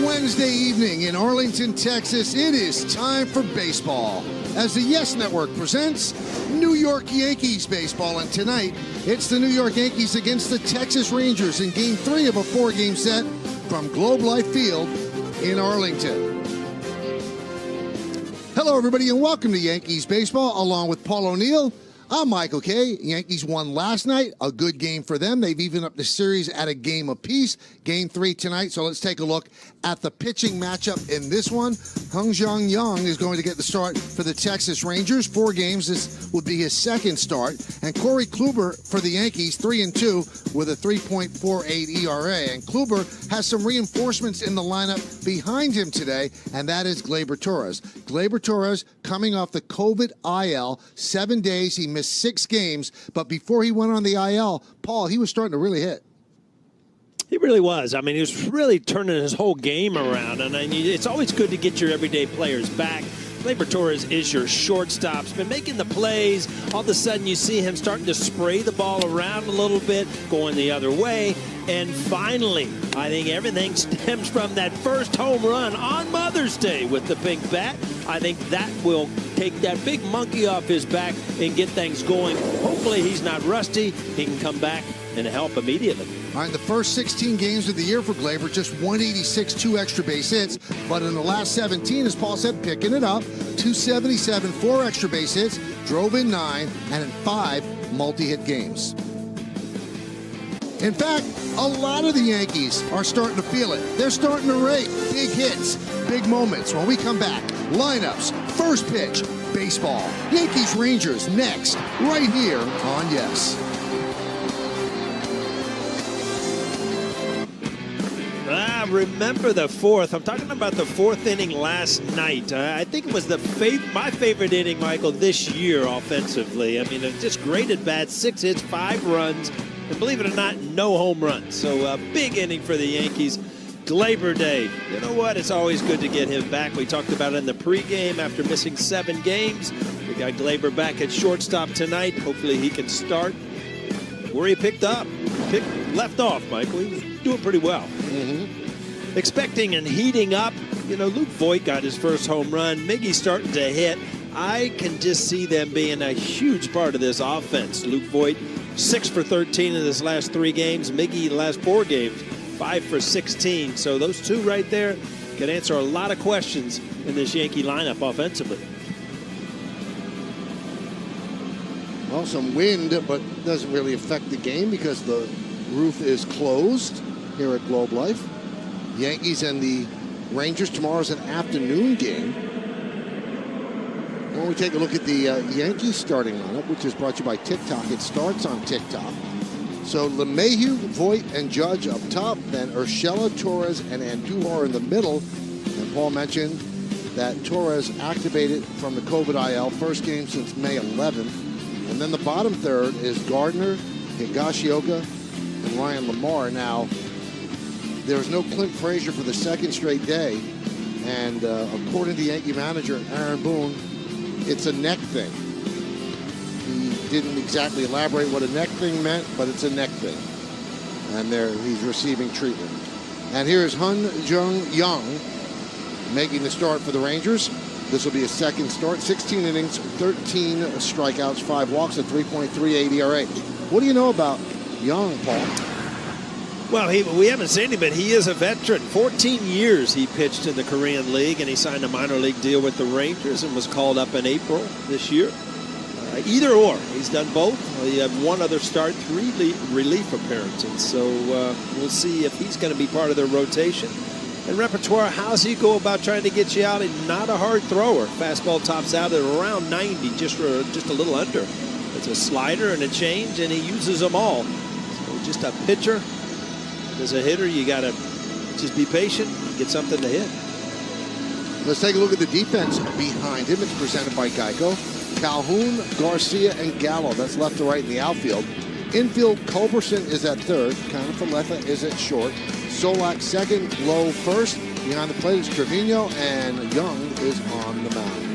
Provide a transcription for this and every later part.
Wednesday evening in Arlington, Texas. It is time for baseball as the Yes Network presents New York Yankees baseball. And tonight, it's the New York Yankees against the Texas Rangers in Game 3 of a 4-game set from Globe Life Field in Arlington. Hello, everybody, and welcome to Yankees baseball. Along with Paul O'Neill, I'm Michael Kay. Yankees won last night. A good game for them. They've evened up the series at a game apiece. Game 3 tonight. So let's take a look at the pitching matchup in this one. Hyun-Jung Young is going to get the start for the Texas Rangers. 4 games. This would be his second start. And Corey Kluber for the Yankees, 3-2 with a 3.48 ERA. And Kluber has some reinforcements in the lineup behind him today, and that is Gleyber Torres. Gleyber Torres coming off the COVID IL. 7 days. He missed 6 games, but before he went on the IL, Paul, he was starting to really hit. He really was. I mean, he was really turning his whole game around, and it's always good to get your everyday players back. Gleyber Torres is your shortstop. He's been making the plays. All of a sudden, you see him starting to spray the ball around a little bit, going the other way. And finally, I think everything stems from that first home run on Mother's Day with the big bat. I think that will take that big monkey off his back and get things going. Hopefully, he's not rusty. He can come back and help immediately. All right, the first 16 games of the year for Gleyber, just 186, 2 extra base hits. But in the last 17, as Paul said, picking it up. 277, 4 extra base hits, drove in 9, and in 5 multi-hit games. In fact, a lot of the Yankees are starting to feel it. They're starting to rate big hits, big moments. When we come back, lineups, first pitch, baseball. Yankees Rangers next, right here on Yes. Remember the 4th. I'm talking about the 4th inning last night. I think it was my favorite inning, Michael, this year offensively. I mean, just great at bats, 6 hits, 5 runs, and believe it or not, no home runs. So a big inning for the Yankees. Gleyber Day. You know what? It's always good to get him back. We talked about it in the pregame after missing 7 games. We got Gleyber back at shortstop tonight. Hopefully he can start where he left off, Michael. He was doing pretty well. Expecting and heating up. You know, Luke Voit got his first home run. Miggy's starting to hit. I can just see them being a huge part of this offense. Luke Voit, 6 for 13 in his last 3 games. Miggy, the last 4 games, 5 for 16. So those two right there can answer a lot of questions in this Yankee lineup offensively. Well, some wind, but doesn't really affect the game because the roof is closed here at Globe Life. Yankees and the Rangers tomorrow's an afternoon game. When we take a look at the Yankees starting lineup, which is brought to you by TikTok, it starts on TikTok. So LeMahieu, Voit, and Judge up top, then Urshela, Torres, and Andujar in the middle. And Paul mentioned that Torres activated from the COVID IL, first game since May 11th. And then the bottom third is Gardner, Higashioka, and Ryan Lamar. Now, there's no Clint Frazier for the 2nd straight day. And according to Yankee manager Aaron Boone, it's a neck thing. He didn't exactly elaborate what a neck thing meant, but it's a neck thing. And he's receiving treatment. And here's Hyun-Jung Young making the start for the Rangers. This will be his second start. 16 innings, 13 strikeouts, 5 walks, a 3.38 ERA. What do you know about Young, Paul? Well, we haven't seen him, but he is a veteran. 14 years he pitched in the Korean League, and he signed a minor league deal with the Rangers and was called up in April this year. Either or. He's done both. He had 1 other start, 3 relief appearances. So we'll see if he's going to be part of their rotation. And repertoire, how's he go about trying to get you out? And not a hard thrower. Fastball tops out at around 90, just a little under. It's a slider and a change, and he uses them all. So just a pitcher. As a hitter, you got to just be patient and get something to hit. Let's take a look at the defense behind him. It's presented by Geico. Calhoun, Garcia, and Gallo. That's left to right in the outfield. Infield, Culberson is at third. Kiner-Falefa is at short. Solak second, Lowe first. Behind the plate is Trevino, and Young is on the mound.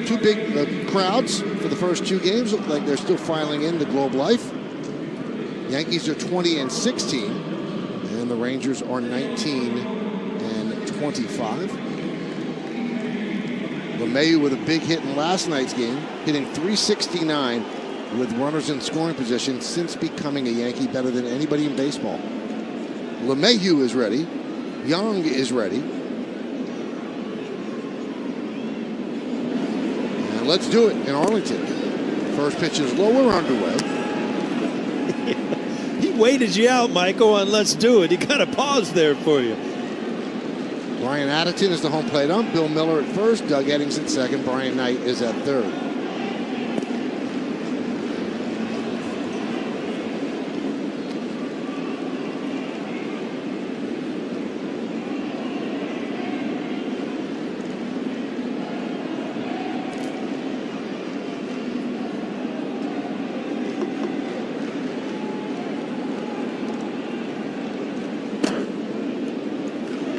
Two big crowds for the first 2 games. Look like they're still filing in the Globe Life. Yankees are 20-16, and the Rangers are 19-25. LeMahieu with a big hit in last night's game, hitting .369 with runners in scoring position since becoming a Yankee, better than anybody in baseball. LeMahieu is ready. Young is ready. And let's do it in Arlington. First pitch is low. We're underway. He waited you out, Michael, and let's do it. He kind of paused there for you. Brian Addington is the home plate ump. Bill Miller at first. Doug Eddings at second. Brian Knight is at third.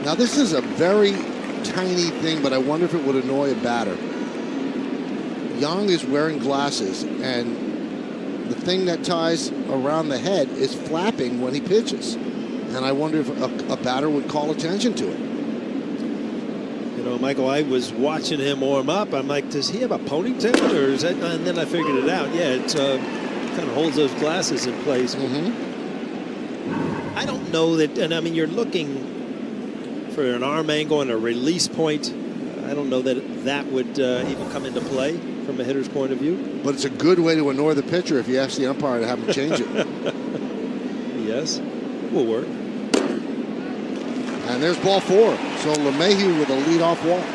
Now, this is a very tiny thing, but I wonder if it would annoy a batter. Young is wearing glasses, and the thing that ties around the head is flapping when he pitches. And I wonder if a batter would call attention to it. You know, Michael, I was watching him warm up. I'm like, does he have a ponytail, or is that? And then I figured it out. Yeah, it kind of holds those glasses in place. I don't know that, and I mean, you're looking for an arm angle and a release point. I don't know that that would even come into play from a hitter's point of view. But it's a good way to annoy the pitcher if you ask the umpire to have him change it. Yes, will work. And there's ball 4. So LeMahieu with a leadoff walk.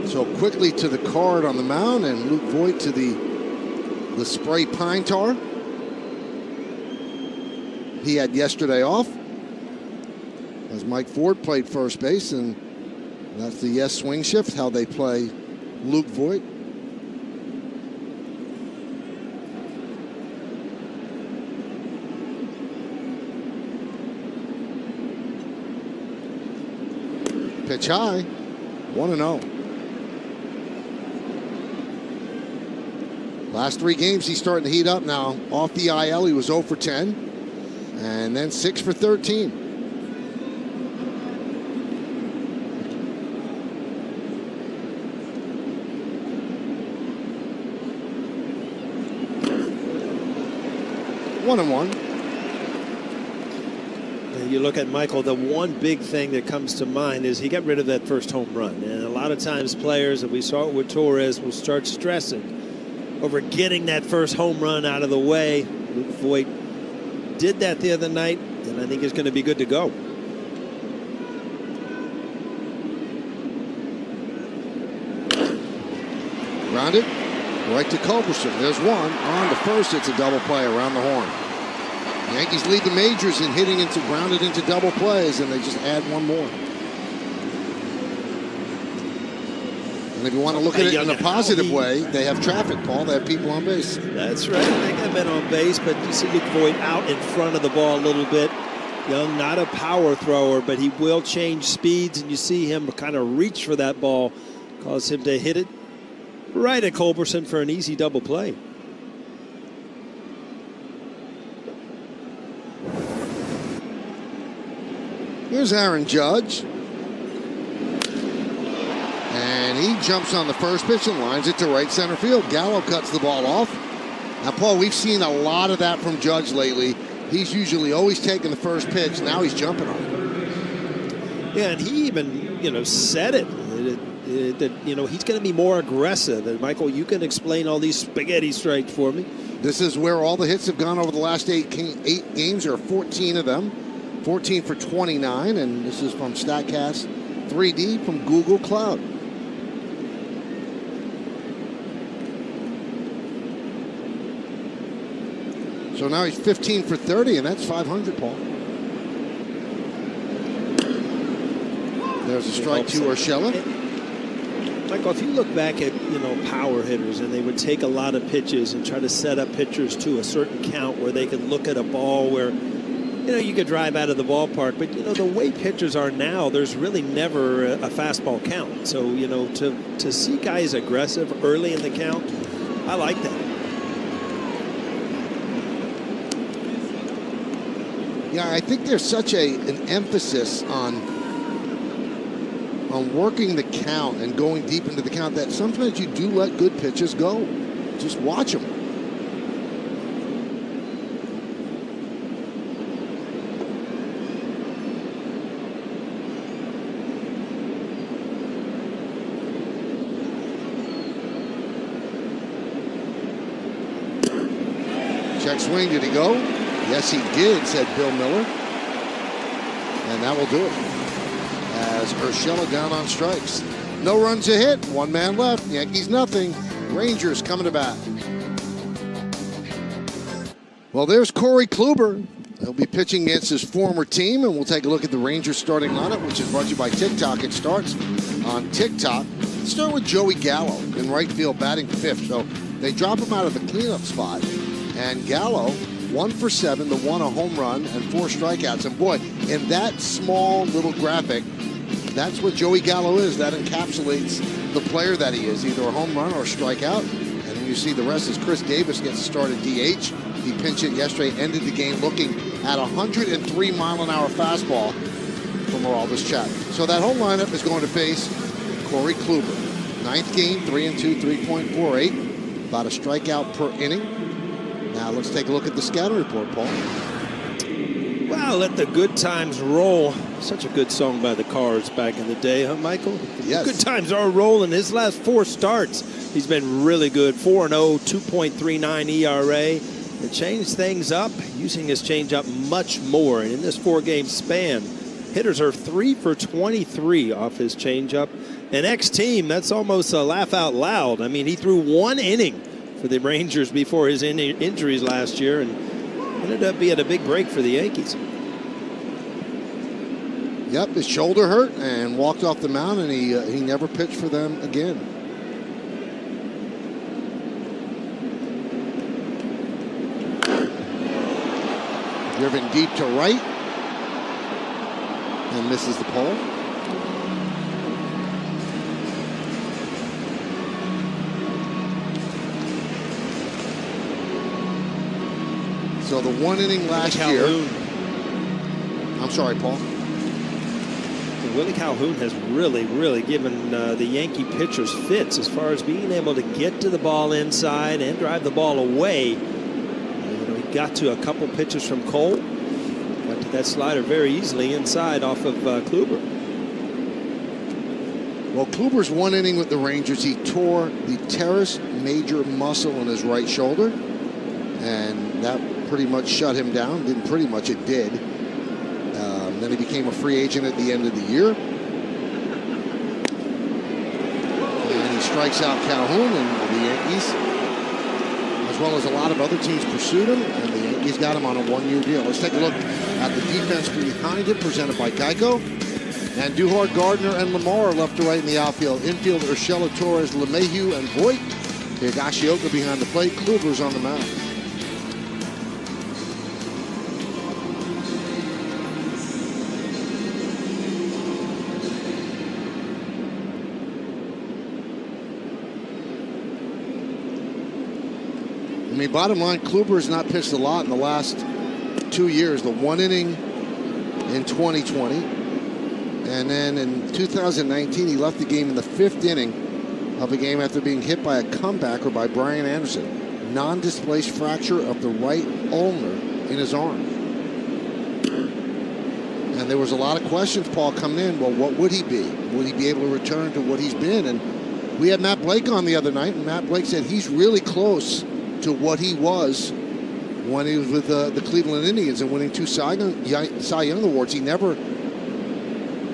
So quickly to the card on the mound, and Luke Voit to the spray pine tar. He had yesterday off as Mike Ford played first base, and that's the yes swing shift, how they play Luke Voit. Pitch high, 1-0. Last 3 games, he's starting to heat up now. Off the IL, he was 0 for 10, and then 6 for 13. One and one. You look at Michael, the one big thing that comes to mind is he got rid of that first home run. And a lot of times players, and we saw it with Torres, will start stressing over getting that first home run out of the way. Luke Voit did that the other night, and I think he's going to be good to go. Grounded right to Culberson. There's one. On to first. It's a double play around the horn. Yankees lead the majors in hitting into grounded into double plays, and they just add one more. And if you want to look at it in a positive way, they have traffic, Paul. They have people on base. That's right. They got men on base, but you see Luke Voit out in front of the ball a little bit. Young, not a power thrower, but he will change speeds, and you see him kind of reach for that ball, cause him to hit it right at Culberson for an easy double play. Here's Aaron Judge. And he jumps on the first pitch and lines it to right center field. Gallo cuts the ball off. Now, Paul, we've seen a lot of that from Judge lately. He's usually always taking the first pitch. Now he's jumping on it. Yeah, and he even, said it. That he's going to be more aggressive. And, Michael, you can explain all these spaghetti strikes for me. This is where all the hits have gone over the last 8 games. There are 14 of them. 14 for 29, and this is from StatCast 3D from Google Cloud. So now he's 15 for 30, and that's 500, Paul. There's a strike to Urshela. Michael, if you look back at, power hitters, and they would take a lot of pitches and try to set up pitchers to a certain count where they could look at a ball where you know, you could drive out of the ballpark, but, you know, the way pitchers are now, there's really never a fastball count. So, you know, to see guys aggressive early in the count, I like that. Yeah, I think there's such an emphasis on working the count and going deep into the count that sometimes you do let good pitches go. Just watch them. Check swing, did he go? Yes, he did, said Bill Miller. And that will do it. As Urshela down on strikes. No runs to hit, one man left. Yankees nothing. Rangers coming to bat. Well, there's Corey Kluber. He'll be pitching against his former team, and we'll take a look at the Rangers starting lineup, which is brought to you by TikTok. It starts on TikTok. Let's start with Joey Gallo in right field, batting fifth. So they drop him out of the cleanup spot, and Gallo 1 for 7 to 1 a home run and 4 strikeouts. And boy, in that small little graphic, that's what Joey Gallo is. That encapsulates the player that he is, either a home run or a strikeout. And then you see the rest is Chris Davis gets to start at DH. He pinch hit yesterday, ended the game looking at 103 mile-an-hour fastball from Aroldis Chapman. So that whole lineup is going to face Corey Kluber. 9th game, 3-2, 3.48. About a strikeout per inning. Now let's take a look at the scouting report, Paul. Wow, let the good times roll. Such a good song by the Cars back in the day, huh, Michael? Yes. Good times are rolling. His last 4 starts, he's been really good. 4-0, 2.39 ERA. And changed things up, using his changeup much more. And in this 4-game span, hitters are 3 for 23 off his changeup. And ex-team, that's almost a laugh out loud. I mean, he threw 1 inning for the Rangers before his injuries last year, and ended up being a big break for the Yankees. Yep, his shoulder hurt and walked off the mound, and he never pitched for them again. Driven deep to right and misses the pole. So the 1 inning last year. I'm sorry, Paul. Willie Calhoun has really given the Yankee pitchers fits as far as being able to get to the ball inside and drive the ball away. You know, he got to a couple pitches from Cole. Got to that slider very easily inside off of Kluber. Well, Kluber's 1 inning with the Rangers. He tore the teres major muscle in his right shoulder, and that pretty much shut him down. Didn't pretty much, it did. Then he became a free agent at the end of the year. And he strikes out Calhoun, and the Yankees, as well as a lot of other teams, pursued him, and the Yankees got him on a 1-year deal. Let's take a look at the defense behind him, presented by Geico. And Duhart, Gardner, and Lamar are left to right in the outfield. Infield, Urshela, Torres, LeMahieu, and Voit. Higashioka behind the plate. Kluber's on the mound. I mean, bottom line, Kluber has not pitched a lot in the last 2 years. The 1 inning in 2020. And then in 2019, he left the game in the 5th inning of a game after being hit by a comebacker by Brian Anderson. Non-displaced fracture of the right ulnar in his arm. And there was a lot of questions, Paul, coming in. Well, what would he be? Would he be able to return to what he's been? And we had Matt Blake on the other night, and Matt Blake said he's really close to what he was when he was with the Cleveland Indians and winning 2 Cy Young Awards. He never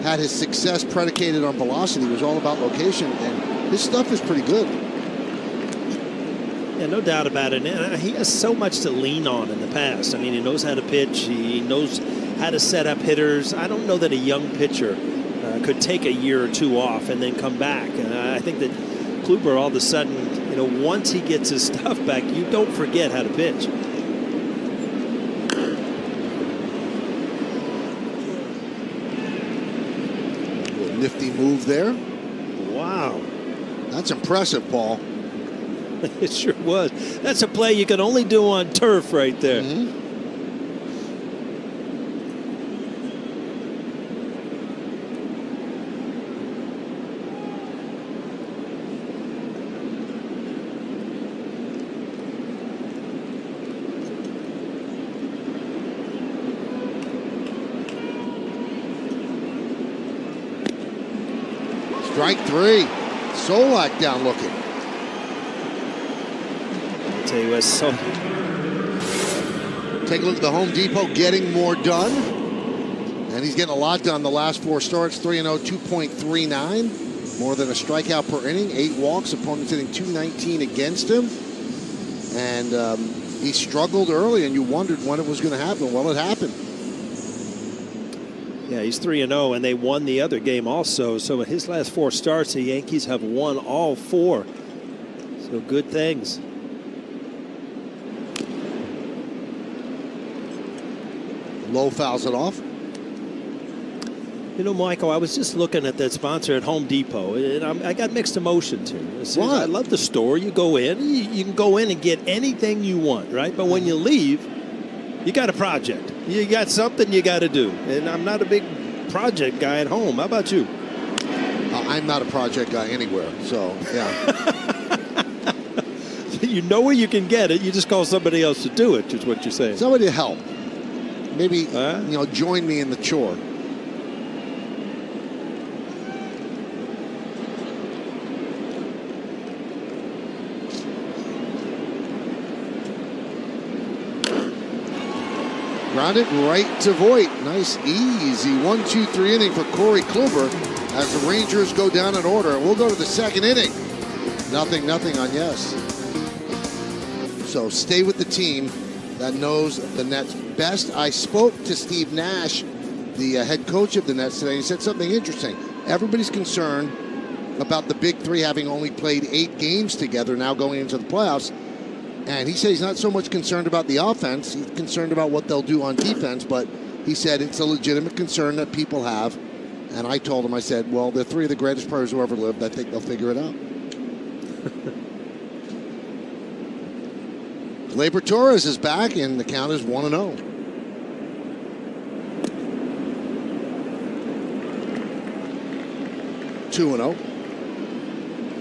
had his success predicated on velocity. It was all about location, and his stuff is pretty good. Yeah, no doubt about it. And he has so much to lean on in the past. I mean, he knows how to pitch. He knows how to set up hitters. I don't know that a young pitcher could take a year or 2 off and then come back. And I think that Kluber, all of a sudden, you know, once he gets his stuff back, you don't forget how to pitch. Nifty move there. Wow. That's impressive, Paul. It sure was. That's a play you can only do on turf right there. Mm-hmm. Strike three. Solak down looking. I'll tell you what, so take a look at the Home Depot getting more done. And he's getting a lot done the last 4 starts. 3-0, 2.39. More than a strikeout per inning. 8 walks. Opponents hitting .219 against him. And he struggled early, and you wondered when it was going to happen. Well, it happened. Yeah, he's 3-0, and they won the other game also. So in his last 4 starts, the Yankees have won all 4. So good things. Low fouls it off. You know, Michael, I was just looking at that sponsor at Home Depot, and I got mixed emotions here. I love the store. You go in, you can go in and get anything you want, right? But when you leave, you got a project. You got something you got to do. And I'm not a big project guy at home. How about you? I'm not a project guy anywhere, so, yeah. You know where you can get it. You just call somebody else to do it, is what you're saying. Somebody to help. Maybe, join me in the chore. Grounded right to Voit. Nice, easy 1-2-3 inning for Corey Kluber as the Rangers go down in order. We'll go to the second inning. Nothing on Yes. So stay with the team that knows the Nets best. I spoke to Steve Nash, the head coach of the Nets today. He said something interesting. Everybody's concerned about the big three having only played 8 games together now going into the playoffs. And he said he's not so much concerned about the offense. He's concerned about what they'll do on defense. But he said it's a legitimate concern that people have. And I told him, I said, well, they're 3 of the greatest players who ever lived. I think they'll figure it out. Gleyber Torres is back, and the count is 1-0.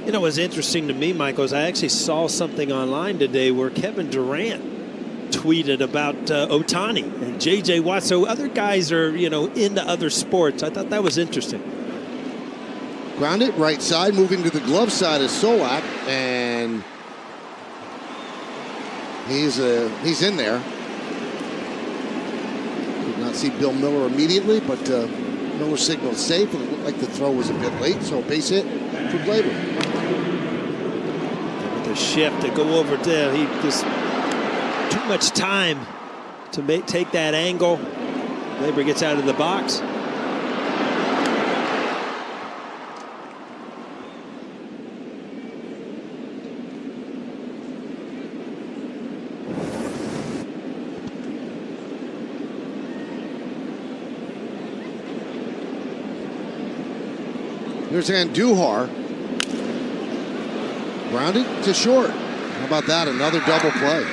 You know what's interesting to me, Michael, is I actually saw something online today where Kevin Durant tweeted about Ohtani and J.J. Watt. So other guys are, into other sports. I thought that was interesting. Grounded right side, moving to the glove side is Solak, and he's in there. Did not see Bill Miller immediately, but Miller signaled safe, and it looked like the throw was a bit late, so a base hit for Gleyber. The shift to go over there, he just too much time to take that angle. Gleyber gets out of the box. Here's Andujar. Grounded to short. How about that? Another double play.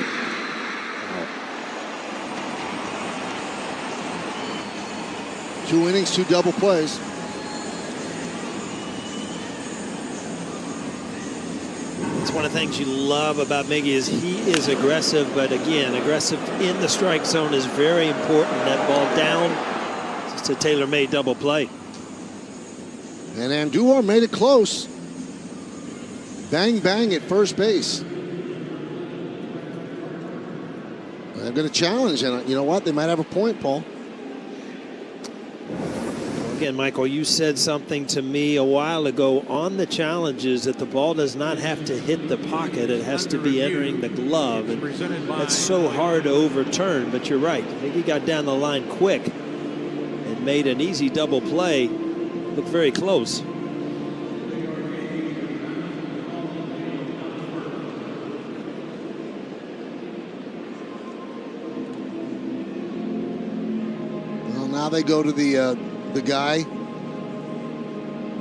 Two innings, 2 double plays. It's one of the things you love about Miggy is he is aggressive, but again, aggressive in the strike zone is very important. That ball down, it's a tailor-made double play. And Andujar made it close. Bang, bang at first base. They're going to challenge, and you know what? They might have a point, Paul. Again, Michael, you said something to me a while ago on the challenges that the ball does not have to hit the pocket. It has to be entering the glove. And that's so hard to overturn, but you're right. I think he got down the line quick and made an easy double play. Looked very close. Well, now they go to the guy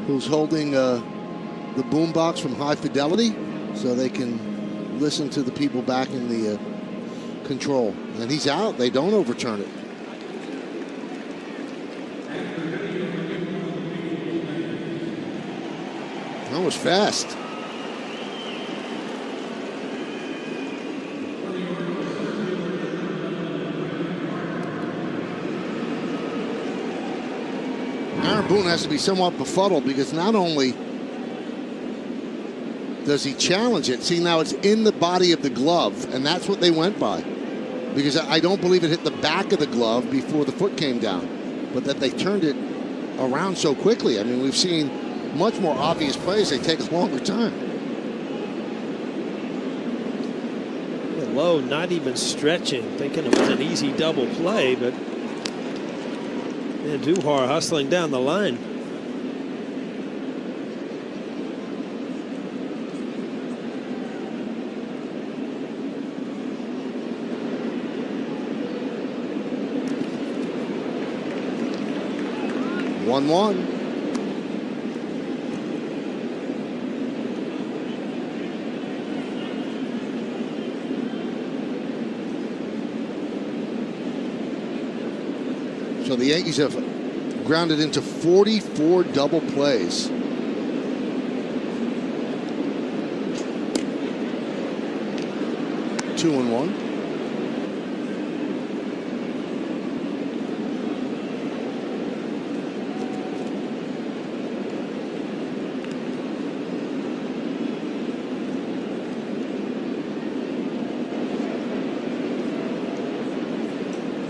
who's holding the boombox from High Fidelity so they can listen to the people back in the control. And he's out. They don't overturn it. That was fast. Aaron Boone has to be somewhat befuddled because not only does he challenge it, see now it's in the body of the glove, and that's what they went by. Because I don't believe it hit the back of the glove before the foot came down, but that they turned it around so quickly. I mean, we've seen much more obvious plays. They take a longer time. Low, not even stretching, thinking it was an easy double play, but Duhar hustling down the line. One. So the Yankees have grounded into 44 double plays. Two and one.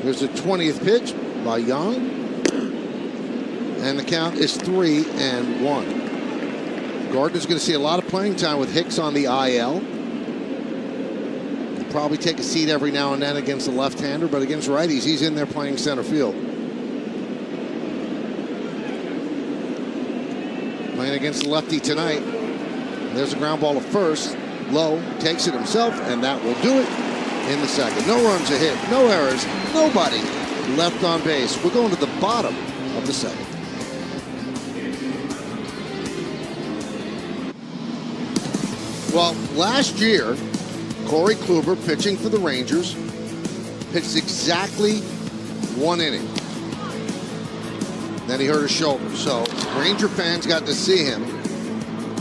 There's the 20th pitch by Young, and the count is 3-1. Gardner's going to see a lot of playing time with Hicks on the IL. He'll probably take a seat every now and then against the left-hander, but against righties, he's in there playing center field. Playing against the lefty tonight. There's a ground ball to first. Lowe takes it himself, and that will do it in the second. No runs a hit, no errors, nobody left on base. We're going to the bottom of the second. Well, last year, Corey Kluber, pitching for the Rangers, pitched exactly 1 inning. Then he hurt his shoulder. So Ranger fans got to see him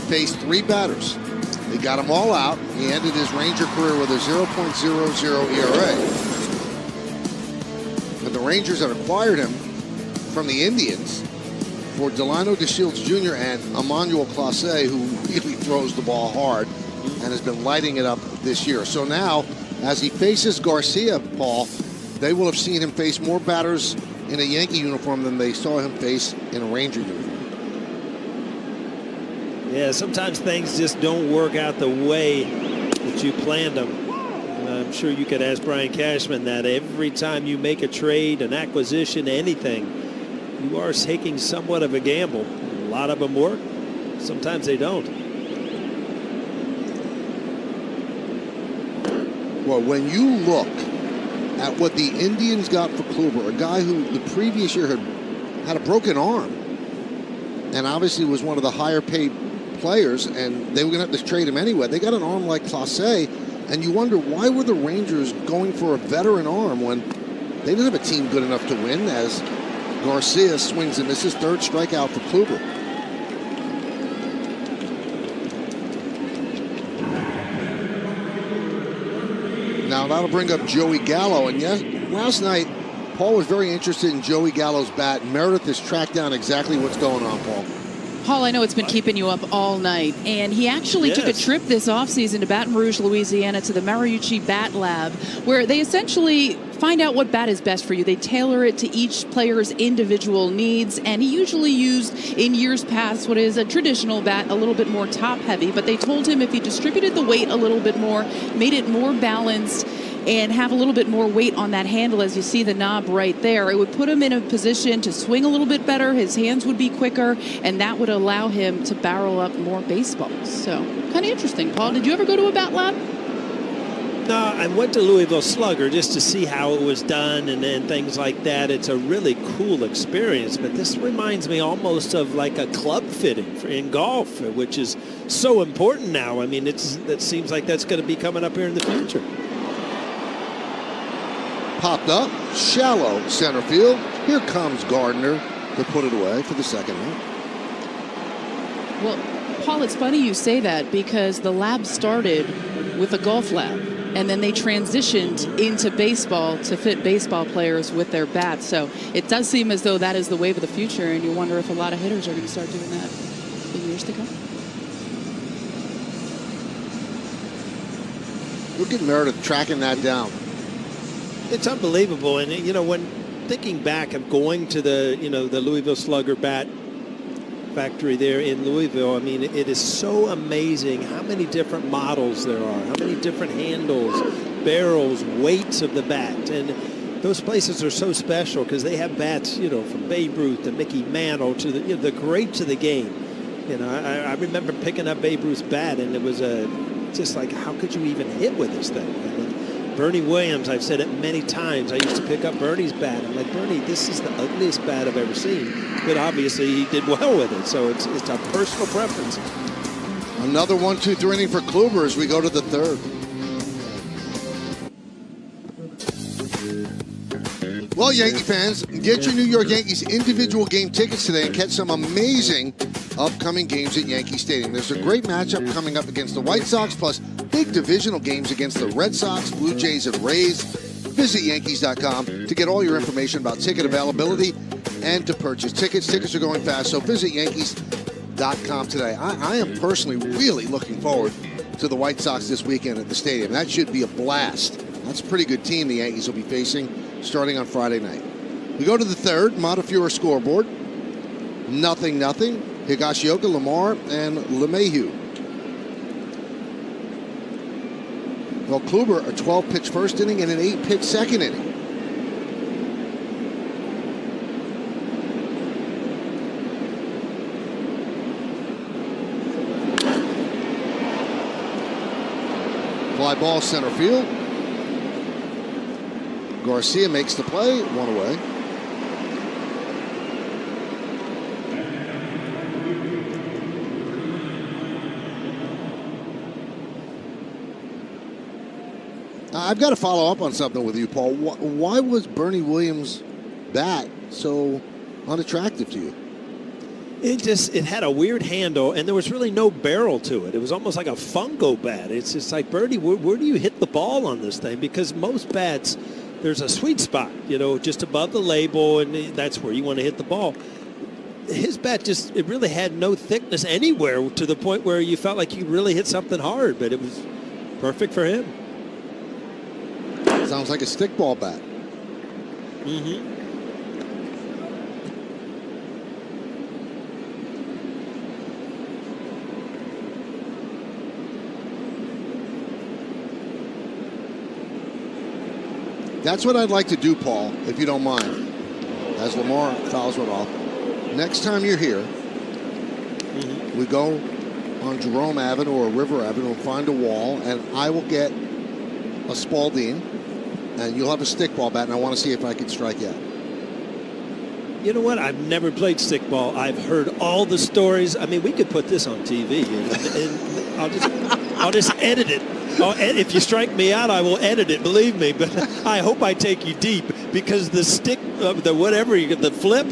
face 3 batters. He got them all out. He ended his Ranger career with a 0.00 ERA. But the Rangers had acquired him from the Indians for Delano DeShields Jr. and Emmanuel Clase, who really throws the ball hard and has been lighting it up this year. So now, as he faces Garcia, Paul, they will have seen him face more batters in a Yankee uniform than they saw him face in a Ranger uniform. Yeah, sometimes things just don't work out the way that you planned them. I'm sure you could ask Brian Cashman that every time you make a trade, an acquisition, anything, you are taking somewhat of a gamble. A lot of them work. Sometimes they don't. Well, when you look at what the Indians got for Kluber, a guy who the previous year had a broken arm and obviously was one of the higher paid players, and they were going to have to trade him anyway. They got an arm like Clase, and you wonder, why were the Rangers going for a veteran arm when they didn't have a team good enough to win, as Garcia swings and misses, 3rd strikeout for Kluber. Now that'll bring up Joey Gallo, and yes, last night Paul was very interested in Joey Gallo's bat. Meredith has tracked down exactly what's going on, Paul. Paul, I know it's been keeping you up all night, and he actually took a trip this offseason to Baton Rouge, Louisiana, to the Mariucci Bat Lab, where they essentially find out what bat is best for you. They tailor it to each player's individual needs, and he usually used, in years past, what is a traditional bat, a little bit more top-heavy, but they told him if he distributed the weight a little bit more, made it more balanced, and have a little bit more weight on that handle, as you see the knob right there, it would put him in a position to swing a little bit better, his hands would be quicker, and that would allow him to barrel up more baseballs. So, kind of interesting. Paul, did you ever go to a bat lab? No, I went to Louisville Slugger just to see how it was done and things like that. It's a really cool experience, but this reminds me almost of like a club fitting in golf, which is so important now. I mean, it seems like that's going to be coming up here in the future. Popped up, shallow center field. Here comes Gardner to put it away for the second out. Well, Paul, it's funny you say that because the lab started with a golf lab, and then they transitioned into baseball to fit baseball players with their bats. So it does seem as though that is the wave of the future, and you wonder if a lot of hitters are going to start doing that in years to come. Look at Meredith tracking that down. It's unbelievable, and you know, when thinking back of going to the the Louisville Slugger bat factory there in Louisville, I mean, it is so amazing how many different models there are, how many different handles, barrels, weights of the bat, and those places are so special because they have bats, from Babe Ruth to Mickey Mantle to the greats of the game. I remember picking up Babe Ruth's bat, and it was just like, how could you even hit with this thing? I mean, Bernie Williams, I've said it many times. I used to pick up Bernie's bat. I'm like, Bernie, this is the ugliest bat I've ever seen. But obviously, he did well with it. So it's a personal preference. Another 1-2-3 inning for Kluber as we go to the third. Well, Yankee fans, get your New York Yankees individual game tickets today and catch some amazing upcoming games at Yankee Stadium. There's a great matchup coming up against the White Sox, plus big divisional games against the Red Sox, Blue Jays, and Rays. Visit Yankees.com to get all your information about ticket availability and to purchase tickets. Tickets are going fast, so visit Yankees.com today. I am personally really looking forward to the White Sox this weekend at the stadium. That should be a blast. That's a pretty good team the Yankees will be facing starting on Friday night. We go to the third, Montefiore scoreboard. 0-0. Higashioka, Lamar, and LeMahieu. Well, Kluber, a 12-pitch first inning and an 8-pitch second inning. Fly ball center field. Garcia makes the play, one away. I've got to follow up on something with you, Paul. Why was Bernie Williams' bat so unattractive to you? It had a weird handle, and there was really no barrel to it. It was almost like a fungo bat. It's just like, Bernie, where do you hit the ball on this thing? Because most bats, there's a sweet spot, just above the label, and that's where you want to hit the ball. His bat it really had no thickness anywhere to the point where you felt like you really hit something hard, but it was perfect for him. Sounds like a stickball bat. Mm-hmm. That's what I'd like to do, Paul, if you don't mind, as Lamar fouls one off. Next time you're here, we go on Jerome Avenue or River Avenue and find a wall, and I will get a Spalding, and you'll have a stickball bat, and I want to see if I can strike you out. You know what? I've never played stickball. I've heard all the stories. I mean, we could put this on TV, and I'll just edit it. If you strike me out, I will edit it, believe me. But I hope I take you deep, because the stick, the flip,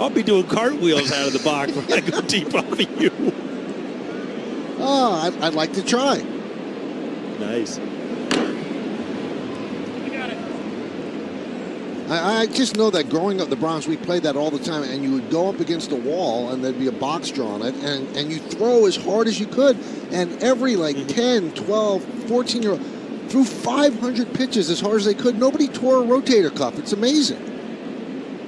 I'll be doing cartwheels out of the box when I go deep off of you. Oh, I'd like to try. Nice. I just know that growing up the Bronx, we played that all the time, and you would go up against a wall, and there'd be a box drawn it, and you throw as hard as you could, and every 10, 12, 14-year-old threw 500 pitches as hard as they could. Nobody tore a rotator cuff. It's amazing.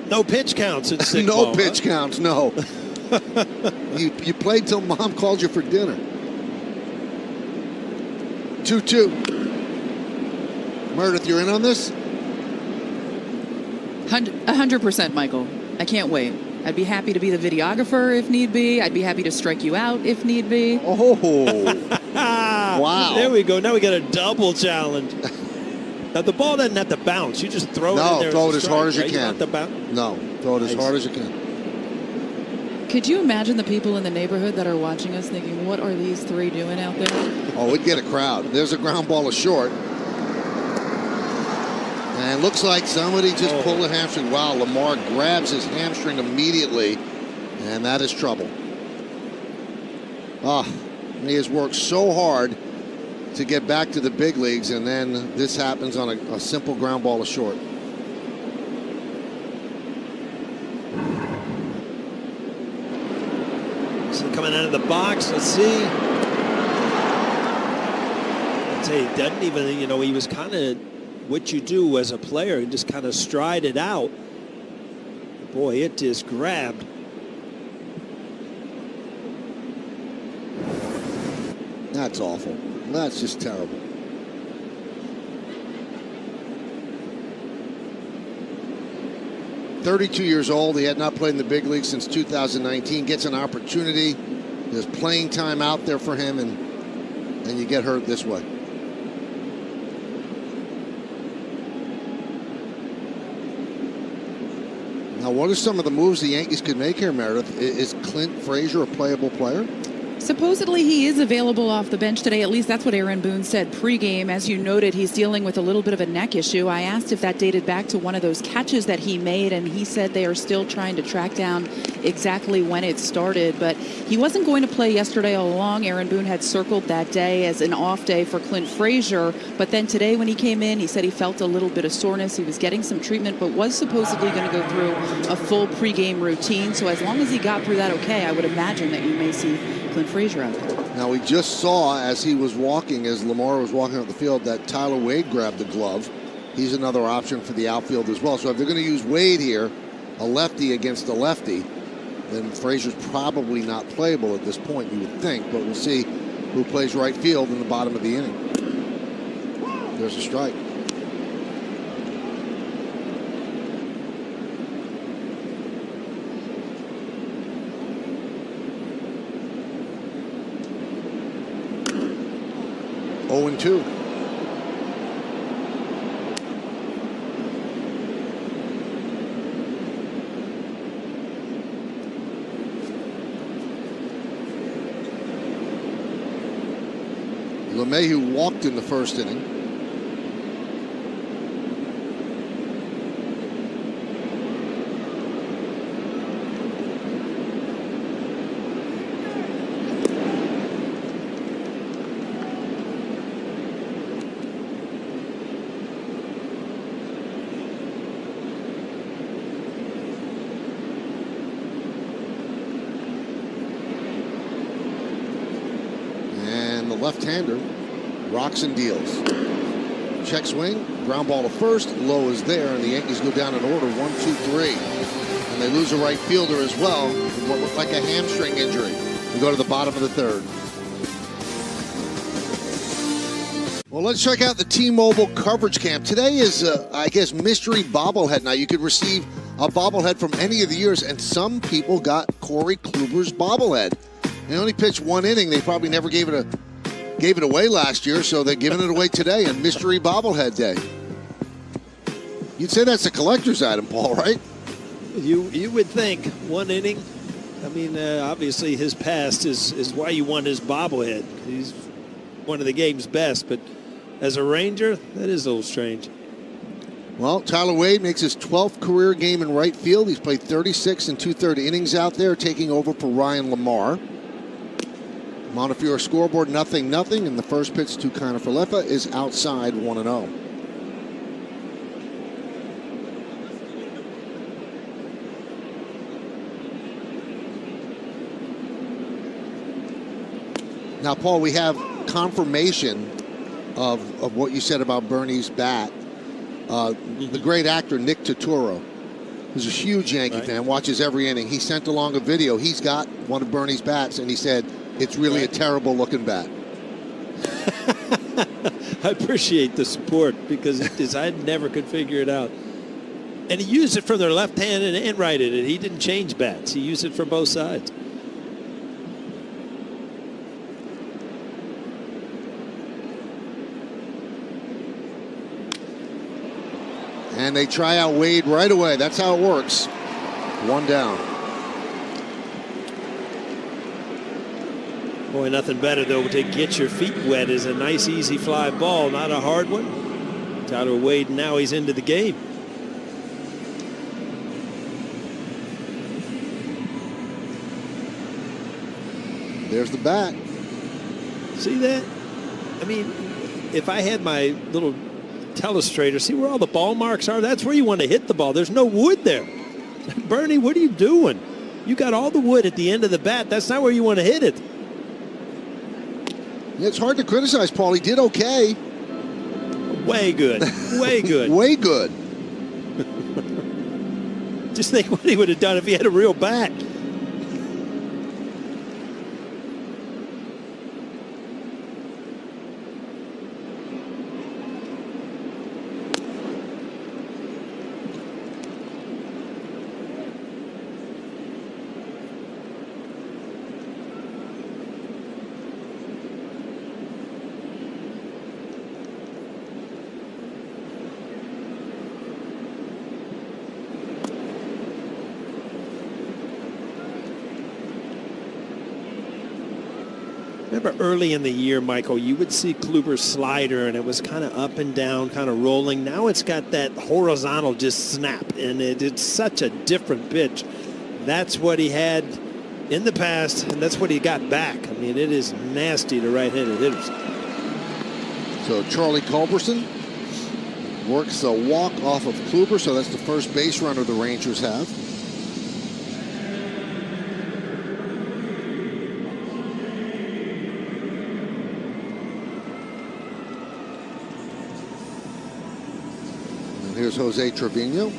No pitch counts in stickball. No pitch counts, no. You played till Mom called you for dinner. 2-2. Meredith, you're in on this? 100%, Michael. I can't wait. I'd be happy to be the videographer if need be. I'd be happy to strike you out if need be. Oh. Wow. There we go. Now we got a double challenge. Now, the ball doesn't have to bounce. You just throw it in there. No, throw it as strike, hard as you right? can. You don't have to bounce. No, throw it as hard as you can. Could you imagine the people in the neighborhood that are watching us thinking, what are these three doing out there? Oh, we'd get a crowd. There's a ground ball short. And looks like somebody just pulled a hamstring. Wow, Lamar grabs his hamstring immediately, and that is trouble. He has worked so hard to get back to the big leagues, and then this happens on a simple ground ball short. So coming out of the box, let's see. I'd say he doesn't even, he was kind of what you do as a player. He just kind of stride it out. Boy, it just grabbed. That's awful. That's just terrible. "32 years old. He had not played in the big league since 2019. Gets an opportunity. There's playing time out there for him, and you get hurt this way. Now, what are some of the moves the Yankees could make here, Meredith? Is Clint Frazier a playable player? Supposedly he is available off the bench today. At least that's what Aaron Boone said pregame. As you noted, he's dealing with a little bit of a neck issue. I asked if that dated back to one of those catches that he made, and he said they are still trying to track down exactly when it started. But he wasn't going to play yesterday all along. Aaron Boone had circled that day as an off day for Clint Frazier. But then today when he came in, he said he felt a little bit of soreness. He was getting some treatment, but was supposedly going to go through a full pregame routine. So as long as he got through that okay, I would imagine that you may see Clint Frazier out there. Now, we just saw as he was walking, as Lamar was walking up the field, that Tyler Wade grabbed the glove. He's another option for the outfield as well. So if they're going to use Wade here, a lefty against a lefty, then Frazier's probably not playable at this point, you would think. But we'll see who plays right field in the bottom of the inning. There's a strike. Oh, and 2. LeMahieu walked in the first inning. Left-hander rocks and deals. Check swing, ground ball to first, low is there, and the Yankees go down in order 1-2-3. And they lose a right fielder as well with what looked like a hamstring injury. We go to the bottom of the third. Well, let's check out the T-Mobile coverage camp. Today is, I guess, mystery bobblehead night. You could receive a bobblehead from any of the years, and some people got Corey Kluber's bobblehead. They only pitched one inning. They probably never gave it away last year, so they're giving it away today on Mystery Bobblehead Day. You'd say that's a collector's item, Paul, right? You would think one inning. I mean, obviously his past is why you want his bobblehead. He's one of the game's best, but as a Ranger, that is a little strange. Well, Tyler Wade makes his 12th career game in right field. He's played 36 and 2/3 innings out there, taking over for Ryan Lamar. Montefiore scoreboard 0-0, and the first pitch to Kiner-Falefa is outside 1-0. Now, Paul, we have confirmation of what you said about Bernie's bat. The great actor Nick Turturro, who's a huge Yankee fan, watches every inning. He sent along a video. He's got one of Bernie's bats, and he said, it's really a terrible looking bat. I appreciate the support because I never could figure it out. And he used it from their left hand and right-handed. He didn't change bats. He used it for both sides. And they try out Wade right away. That's how it works. One down. Boy, nothing better, though, to get your feet wet is a nice, easy fly ball, not a hard one. Tyler Wade, now he's into the game. There's the bat. See that? I mean, if I had my little telestrator, see where all the ball marks are? That's where you want to hit the ball. There's no wood there. Bernie, what are you doing? You got all the wood at the end of the bat. That's not where you want to hit it. It's hard to criticize Paul. He did okay. Way good. Way good. Way good. Just think what he would have done if he had a real bat. Remember early in the year, Michael, you would see Kluber's slider, and it was kind of up and down, kind of rolling. Now it's got that horizontal just snap, and it's such a different pitch. That's what he had in the past, and that's what he got back. I mean, it is nasty to right-handed hitters. So Charlie Culberson works a walk off of Kluber, so that's the first base runner the Rangers have. Here's Jose Trevino.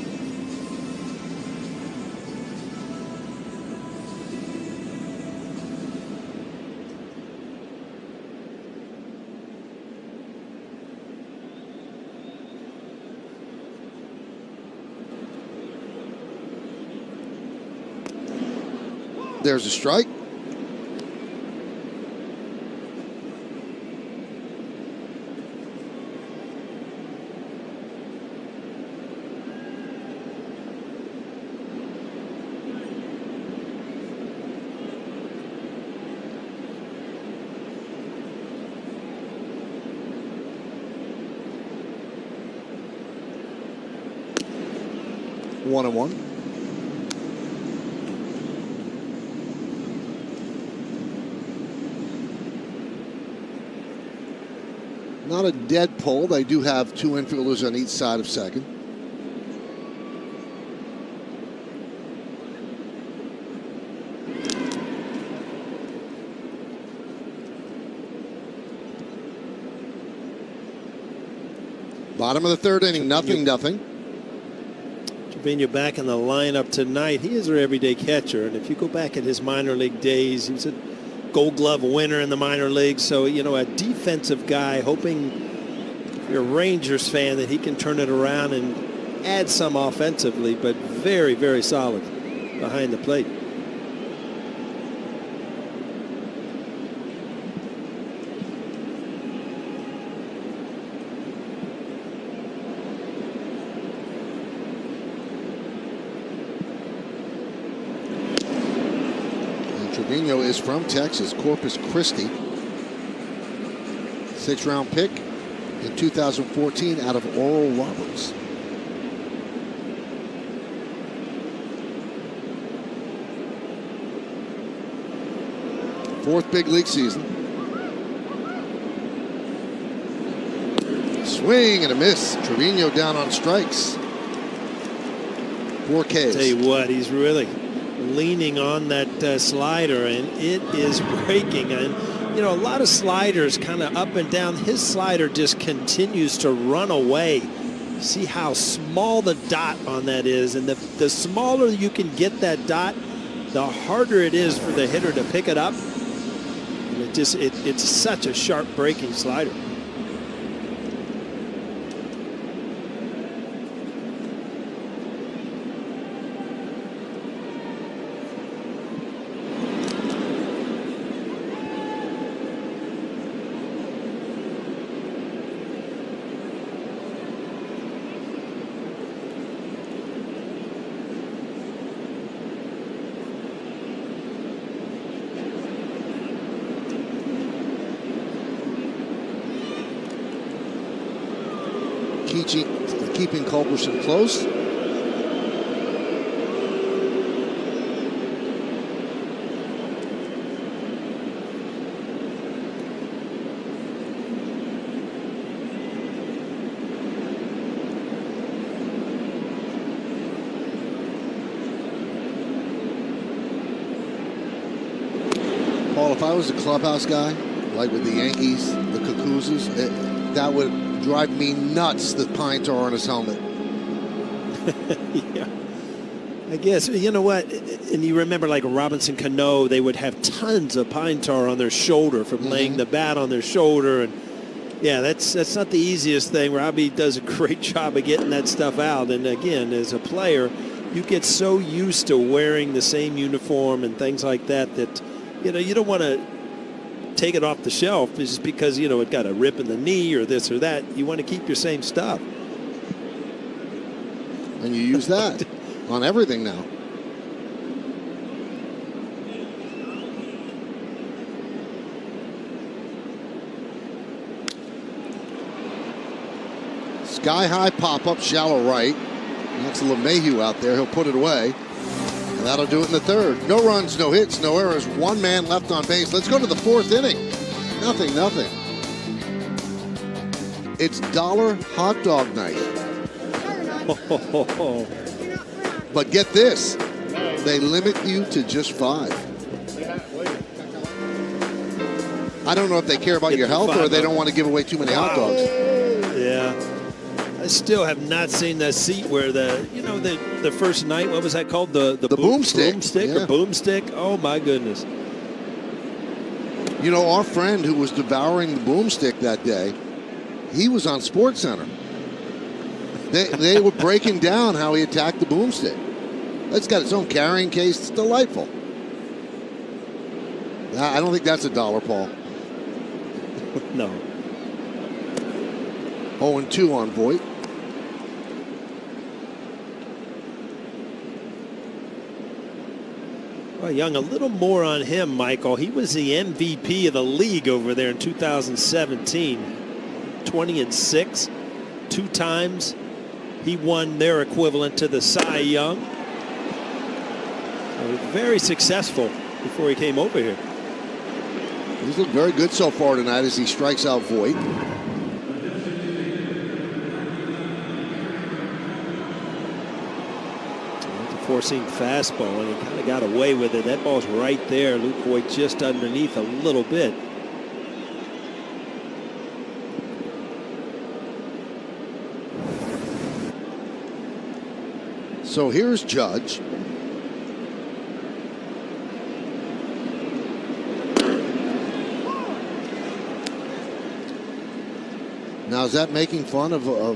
There's a strike. One and one. Not a dead pull. They do have two infielders on each side of second. Bottom of the third inning, nothing. Trevino back in the lineup tonight. He is their everyday catcher, and if you go back at his minor league days, he was a Gold Glove winner in the minor leagues. So, you know, a defensive guy, hoping if you're a Rangers fan that he can turn it around and add some offensively, but very, very solid behind the plate. Trevino is from Texas, Corpus Christi. 6th round pick in 2014 out of Oral Roberts. Fourth big league season. Swing and a miss. Trevino down on strikes. 4 Ks. Tell you what, he's really leaning on that slider, and it is breaking. And you know, a lot of sliders kind of up and down. His slider just continues to run away. See how small the dot on that is, and the smaller you can get that dot, the harder it is for the hitter to pick it up. And it's such a sharp breaking slider. keeping Culberson close. Paul, if I was a clubhouse guy, like with the Yankees, the Cuckoozes, that would drive me nuts, the pine tar on his helmet. Yeah. I guess, you know what, and you remember like Robinson Cano, they would have tons of pine tar on their shoulder from laying the bat on their shoulder. And yeah, that's not the easiest thing. Robbie does a great job of getting that stuff out. And again, as a player, you get so used to wearing the same uniform and things like that that, you know, you don't want to take it off the shelf just because, you know, it got a rip in the knee or this or that. You want to keep your same stuff. And you use that on everything now. Sky high pop-up, shallow right. That's LeMahieu out there. He'll put it away. And that'll do it in the third. No runs, no hits, no errors. One man left on base. Let's go to the fourth inning. Nothing. It's dollar hot dog night. But get this. They limit you to just 5. I don't know if they care about your health or they don't want to give away too many hot dogs. Yeah. I still have not seen that seat where the first night, what was that called? The boomstick. Boomstick or boomstick? Oh, my goodness. You know, our friend who was devouring the boomstick that day, he was on SportsCenter. They were breaking down how he attacked the boomstick. It's got its own carrying case. It's delightful. I don't think that's $1, Paul. No. 0-2 on Voit. Well, Young, a little more on him, Michael. He was the MVP of the league over there in 2017. 20-6. 2 times he won their equivalent to the Cy Young. So very successful before he came over here. He's looked very good so far tonight as he strikes out Voit. Four-seam fastball, and he kind of got away with it. That ball's right there. Luke Voit just underneath a little bit. So here's Judge. Now, is that making fun of a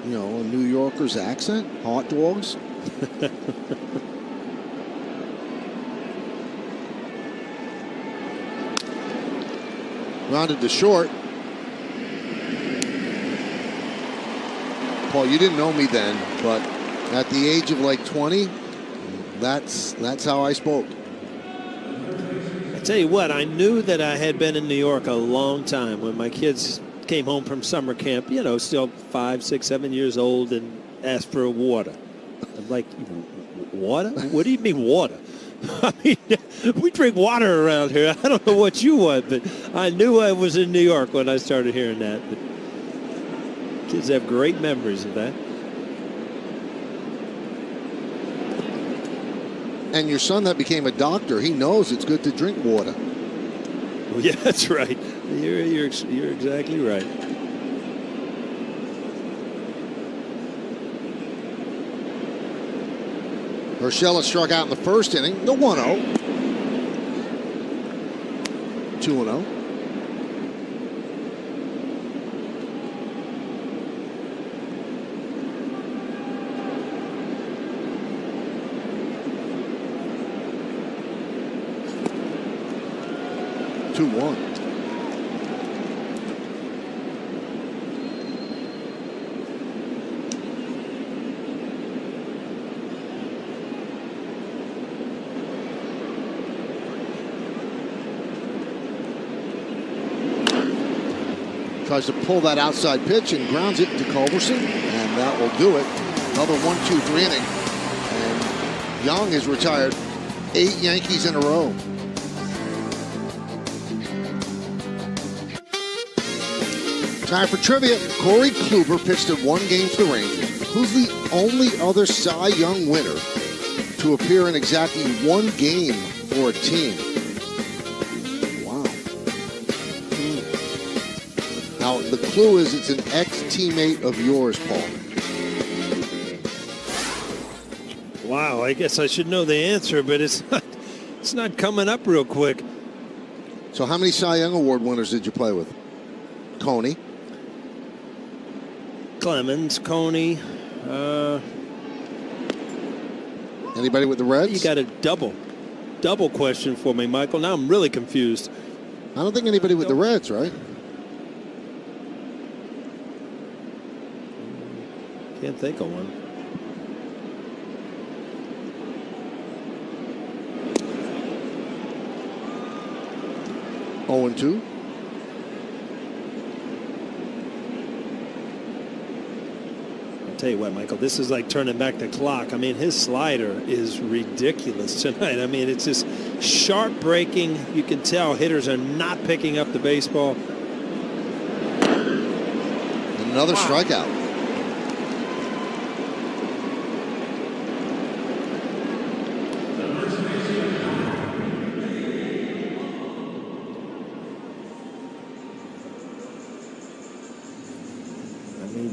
New Yorker's accent? Hot dogs? Rounded to short. Paul, you didn't know me then, but at the age of like 20, that's how I spoke. I tell you what, I knew that I had been in New York a long time when my kids came home from summer camp, still 5, 6, 7 years old, and asked for a water. I'm like, water? What do you mean water? I mean, we drink water around here. I don't know what you want, but I knew I was in New York when I started hearing that. But kids have great memories of that. And your son that became a doctor, he knows it's good to drink water. Well, yeah, that's right. You're exactly right. Urshela struck out in the first inning. The 1-0. 2-0. Tries to pull that outside pitch and grounds it to Culberson, and that will do it. Another 1-2-3 inning. And Young is retired 8 Yankees in a row. Time for trivia. Corey Kluber pitched in 1 game for the Rangers. Who's the only other Cy Young winner to appear in exactly 1 game for a team? Wow. Now, the clue is it's an ex-teammate of yours, Paul. Wow, I guess I should know the answer, but it's not coming up real quick. So how many Cy Young Award winners did you play with? Coney. Clemens, Coney. Anybody with the Reds? You got a double question for me, Michael. Now I'm really confused. I don't think anybody with the Reds, right? Can't think of one. Oh, and 2. Tell you what, Michael, this is like turning back the clock. I mean, his slider is ridiculous tonight. I mean, it's just sharp breaking. You can tell hitters are not picking up the baseball. Another strikeout.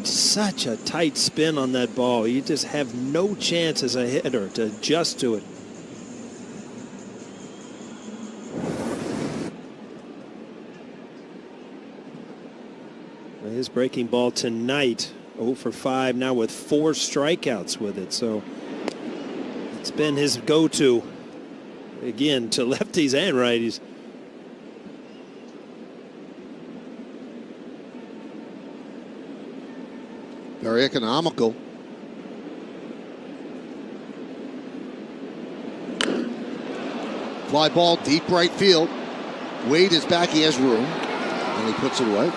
Such a tight spin on that ball. You just have no chance as a hitter to adjust to it. His breaking ball tonight, 0 for 5 now with 4 strikeouts with it. So it's been his go-to, again, to lefties and righties. Very economical. Fly ball, deep right field. Wade is back, he has room, and he puts it away.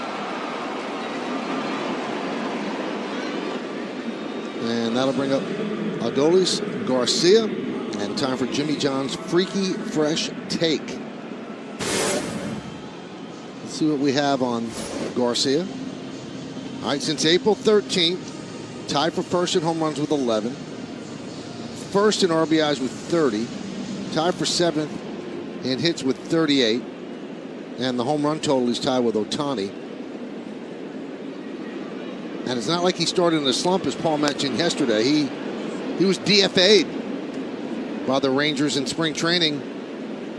And that'll bring up Adolis Garcia, and time for Jimmy John's Freaky Fresh Take. Let's see what we have on Garcia. All right, since April 13th, tied for first in home runs with 11, first in RBIs with 30, tied for 7th in hits with 38, and the home run total is tied with Ohtani. And it's not like he started in a slump, as Paul mentioned yesterday. He was DFA'd by the Rangers in spring training,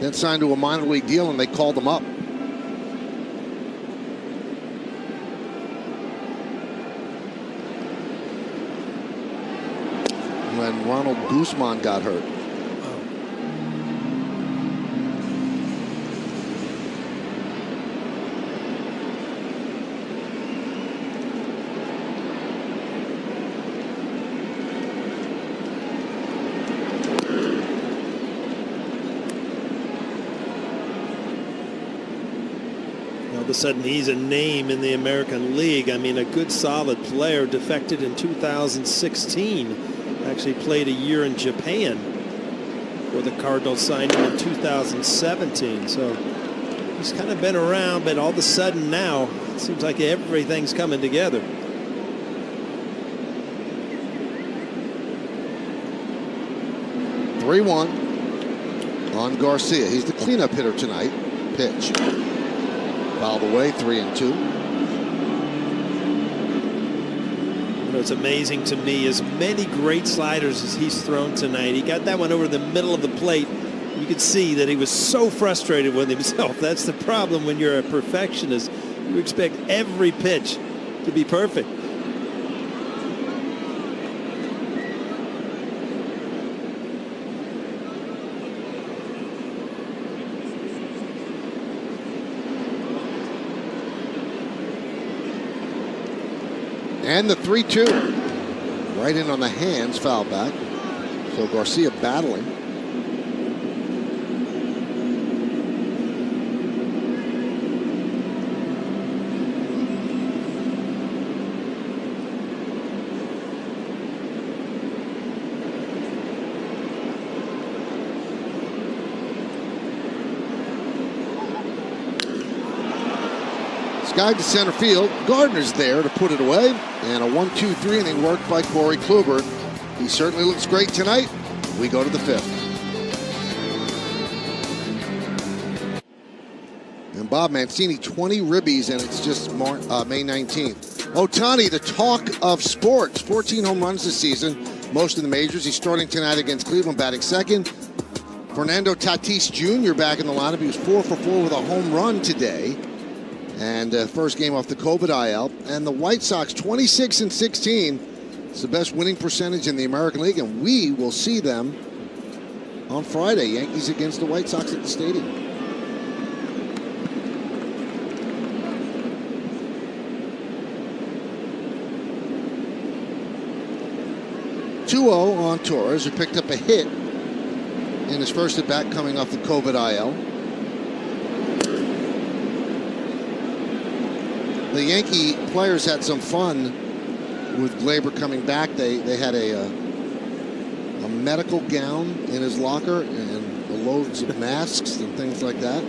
then signed to a minor league deal, and they called him up. When Ronald Guzman got hurt. All of a sudden, he's a name in the American League. I mean, a good, solid player, defected in 2016. Actually played a year in Japan before the Cardinals signed him in 2017. So he's kind of been around, but all of a sudden now it seems like everything's coming together. (3-1) on Garcia. He's the cleanup hitter tonight. Pitch. Fouled away, 3-2. It's amazing to me, as many great sliders as he's thrown tonight. He got that one over the middle of the plate. You could see that he was so frustrated with himself. That's the problem when you're a perfectionist. You expect every pitch to be perfect. And the 3-2. Right in on the hands, foul back. So Garcia battling. Skied to center field. Gardner's there to put it away. And a 1-2-3 inning work by Corey Kluber. He certainly looks great tonight. We go to the 5th. And Bob Mancini, 20 ribbies, and it's just May 19th. Ohtani, the talk of sports. 14 home runs this season, most in the majors. He's starting tonight against Cleveland, batting second. Fernando Tatis Jr. back in the lineup. He was 4 for 4 with a home run today. And first game off the COVID IL. And the White Sox, 26-16. It's the best winning percentage in the American League, and we will see them on Friday. Yankees against the White Sox at the stadium. 2-0 on Torres, who picked up a hit in his first at bat coming off the COVID IL. The Yankee players had some fun with Glaber coming back. They had a medical gown in his locker and loads of masks and things like that.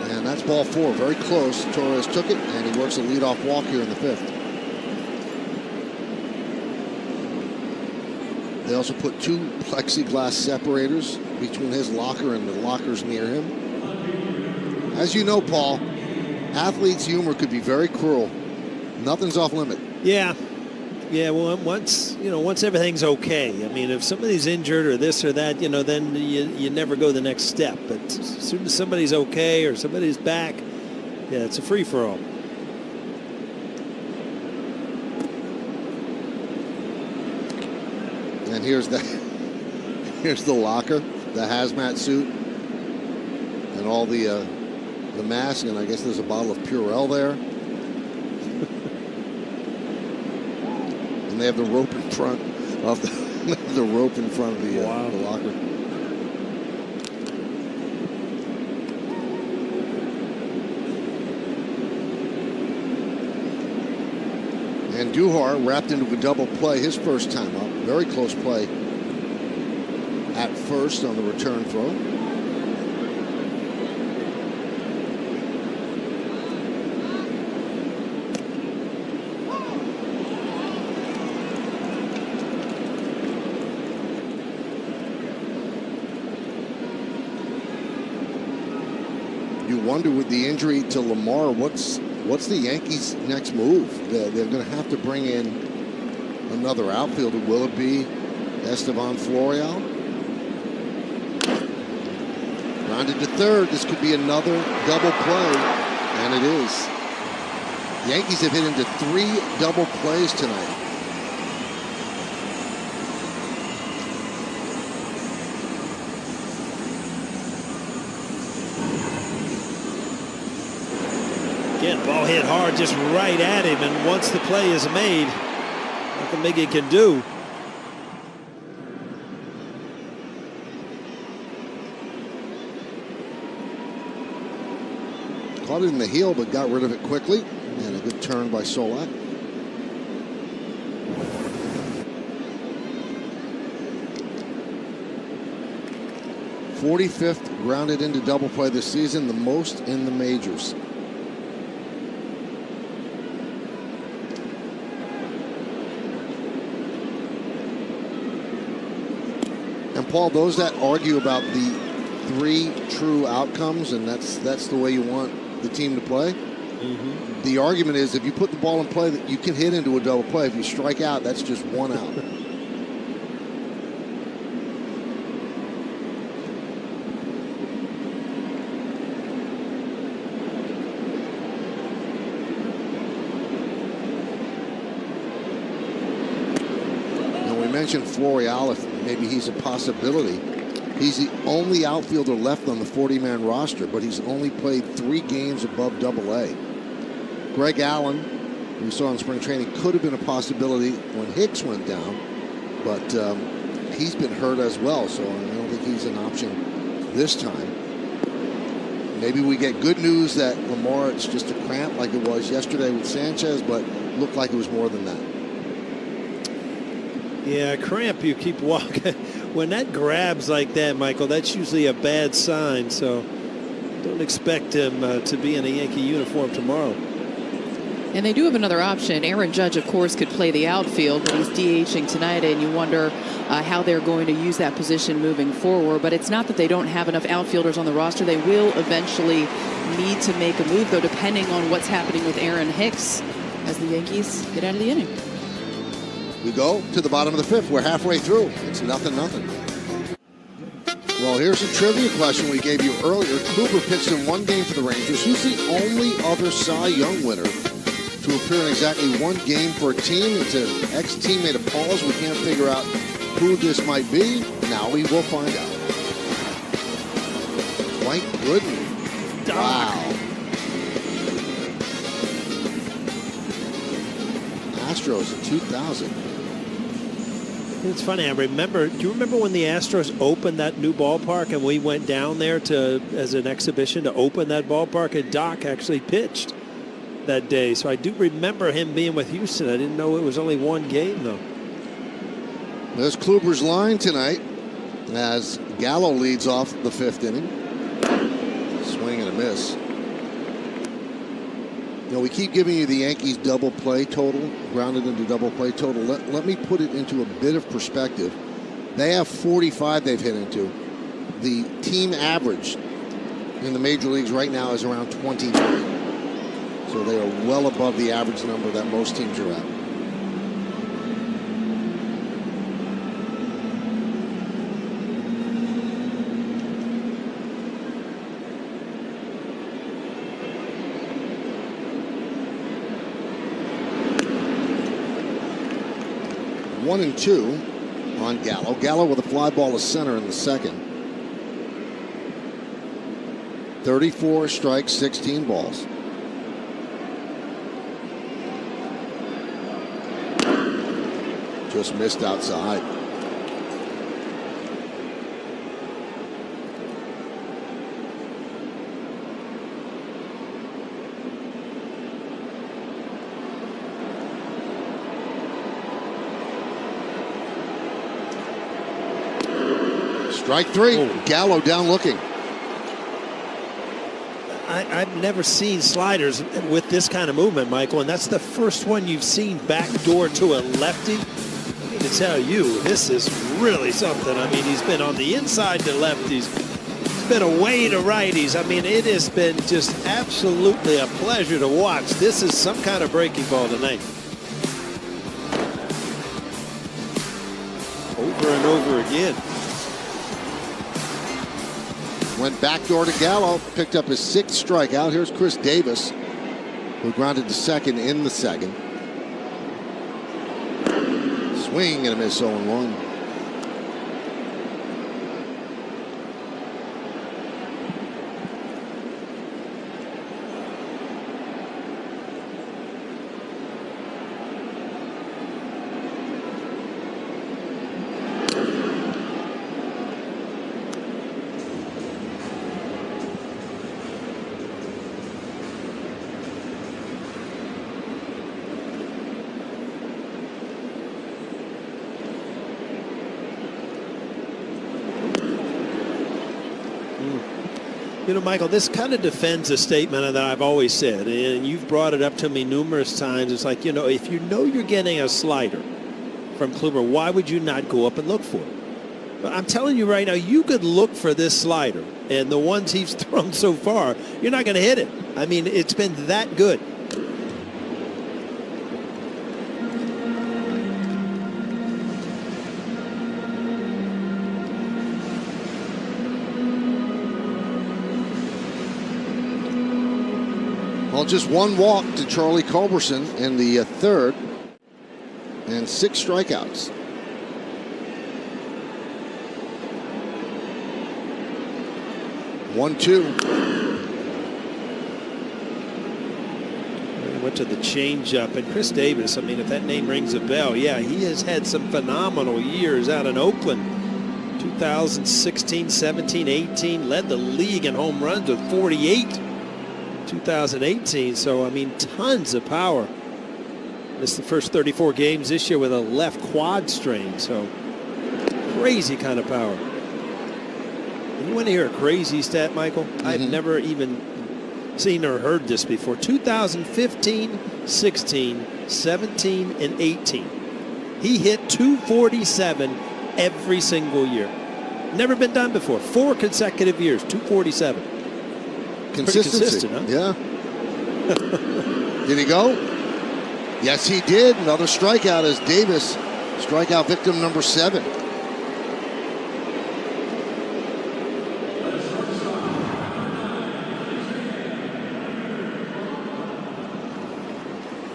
And that's ball 4, very close. Torres took it, and he works a leadoff walk here in the 5th. They also put 2 plexiglass separators between his locker and the lockers near him. As you know, Paul, athletes' humor could be very cruel. Nothing's off limit. Yeah. Well, once everything's okay. I mean, if somebody's injured or this or that, then you never go the next step. But as soon as somebody's okay or somebody's back, yeah, it's a free for all. And here's the locker, the hazmat suit, and all the mask, and I guess there's a bottle of Purell there. And they have the rope in front of the rope in front of the locker. And Duhar wrapped into a double play his first time up. Very close play at first on the return throw. You wonder with the injury to Lamar, what's the Yankees' next move? They're going to have to bring in another outfielder. Will it be Estevan Florial? Grounded to third. This could be another double play, and it is. The Yankees have hit into 3 double plays tonight. Again, ball hit hard just right at him, and once the play is made, nothing big he can do. Caught it in the heel, but got rid of it quickly. And a good turn by Solak. '45th grounded into double play this season, the most in the majors. And Paul, those that argue about the 3 true outcomes, and that's the way you want the team to play. Mm-hmm. The argument is if you put the ball in play, that you can hit into a double play. If you strike out, that's just 1 out. Now we mentioned Florial, if maybe he's a possibility. He's the only outfielder left on the 40-man roster, but he's only played 3 games above Double-A. Greg Allen, who we saw in spring training, could have been a possibility when Hicks went down, but he's been hurt as well, so I don't think he's an option this time. Maybe we get good news that Lamar, it's just a cramp like it was yesterday with Sanchez, but looked like it was more than that. Yeah, cramp, you keep walking when that grabs like that, Michael, that's usually a bad sign. So don't expect him to be in a Yankee uniform tomorrow. And they do have another option. Aaron Judge, of course, could play the outfield, but he's DHing tonight, and you wonder how they're going to use that position moving forward. But it's not that they don't have enough outfielders on the roster. They will eventually need to make a move, though, depending on what's happening with Aaron Hicks as the Yankees get out of the inning. We go to the bottom of the fifth. We're halfway through. It's 0-0. Well, here's a trivia question we gave you earlier. Kluber pitched in one game for the Rangers. Who's the only other Cy Young winner to appear in exactly one game for a team? It's an ex-teammate of Paul's. We can't figure out who this might be. Now we will find out. Dwight Gooden. Wow. Astros in 2000. It's funny. Do you remember when the Astros opened that new ballpark and we went down there as an exhibition to open that ballpark, and Doc actually pitched that day. So I do remember him being with Houston. I didn't know it was only one game, though. There's Kluber's line tonight as Gallo leads off the fifth inning. Swing and a miss. You know, we keep giving you the Yankees double play total, grounded into double play total. Let me put it into a bit of perspective. They have 45 they've hit into. The team average in the major leagues right now is around 29. So they are well above the average number that most teams are at. One and two on Gallo. Gallo with a fly ball to center in the second. 34 strikes, 16 balls. Just missed outside. Strike three. Oh. Gallo down looking. I've never seen sliders with this kind of movement, Michael, and that's the first one you've seen backdoor to a lefty. I mean, to tell you, this is really something. I mean, he's been on the inside to lefties. He's been away to righties. I mean, it has been just absolutely a pleasure to watch. This is some kind of breaking ball tonight. Over and over again. Went backdoor to Gallo, picked up his sixth strikeout. Here's Chris Davis, who grounded to second in the second. Swing and a miss, 0-1. You know, Michael, this kind of defends a statement that I've always said, and you've brought it up to me numerous times. It's like, you know, if you know you're getting a slider from Kluber, why would you not go up and look for it? But I'm telling you right now, you could look for this slider, and the ones he's thrown so far, you're not going to hit it. I mean, it's been that good. Well, just one walk to Charlie Culberson in the third, and 6 strikeouts. One, two. Went to the changeup, and Chris Davis, I mean, if that name rings a bell, yeah, he has had some phenomenal years out in Oakland. 2016, 17, 18, led the league in home runs with 48. 2018, so I mean, tons of power. Missed the first 34 games this year with a left quad strain, so crazy kind of power. And you want to hear a crazy stat, Michael? I've never even seen or heard this before. 2015, 16, 17, and 18. He hit 247 every single year. Never been done before. 4 consecutive years, 247. Consistency. Pretty consistent, huh? Yeah. Did he go? Yes, he did. Another strikeout as Davis, strikeout victim number 7.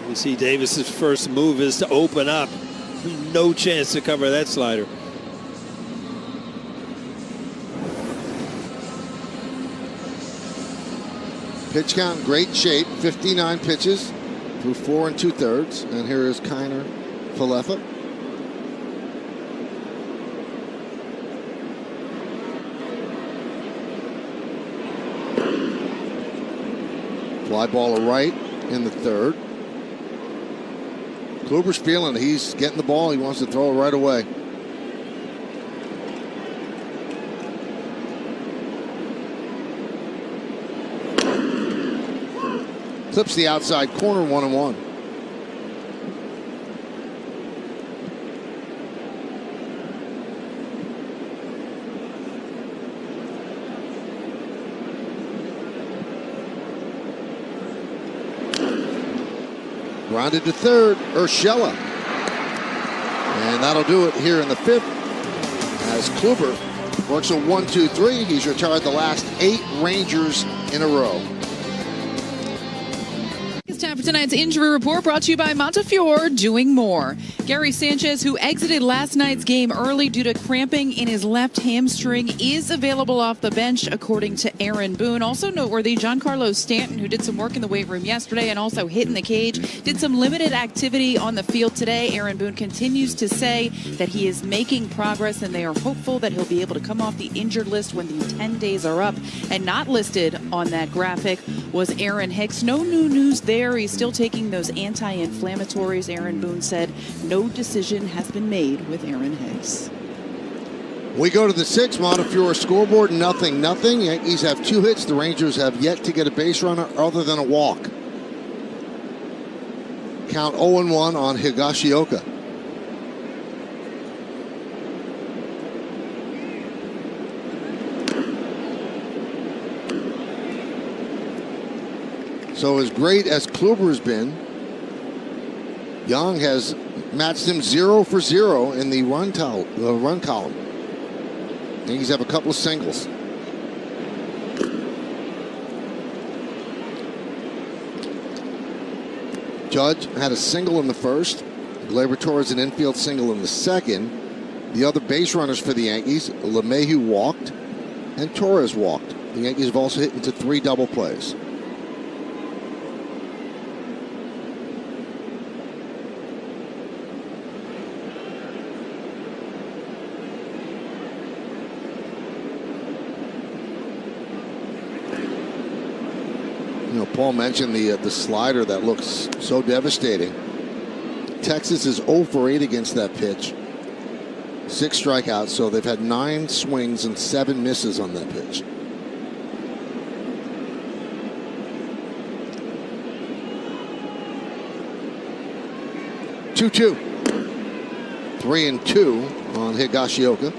You see Davis's first move is to open up. No chance to cover that slider. Pitch count in great shape. 59 pitches through 4 2/3. And here is Kiner Falefa. Fly ball to right in the 3rd. Kluber's feeling he's getting the ball. He wants to throw it right away. Clips the outside corner, 1-1. Grounded to 3rd, Urshela. And that'll do it here in the 5th. As Kluber works a 1-2-3. He's retired the last 8 Rangers in a row. It's time for tonight's injury report, brought to you by Montefiore, doing more. Gary Sanchez, who exited last night's game early due to cramping in his left hamstring, is available off the bench, according to Aaron Boone. Also noteworthy, Giancarlo Stanton, who did some work in the weight room yesterday and also hit in the cage, did some limited activity on the field today. Aaron Boone continues to say that he is making progress, and they are hopeful that he'll be able to come off the injured list when the 10 days are up. And not listed on that graphic was Aaron Hicks. No new news there. He's still taking those anti-inflammatories. Aaron Boone said no decision has been made with Aaron Hicks. We go to the 6th. Montefiore scoreboard, 0-0. Yankees have 2 hits. The Rangers have yet to get a base runner other than a walk. Count 0-1 on Higashioka. So as great as Kluber has been, Young has matched him 0 for 0 in the run column. Yankees have a couple of singles. Judge had a single in the 1st. Gleyber Torres an infield single in the 2nd. The other base runners for the Yankees, LeMahieu walked and Torres walked. The Yankees have also hit into 3 double plays. Paul mentioned the slider that looks so devastating. Texas is 0 for 8 against that pitch. 6 strikeouts, so they've had 9 swings and 7 misses on that pitch. Two-two. 3-2 on Higashioka.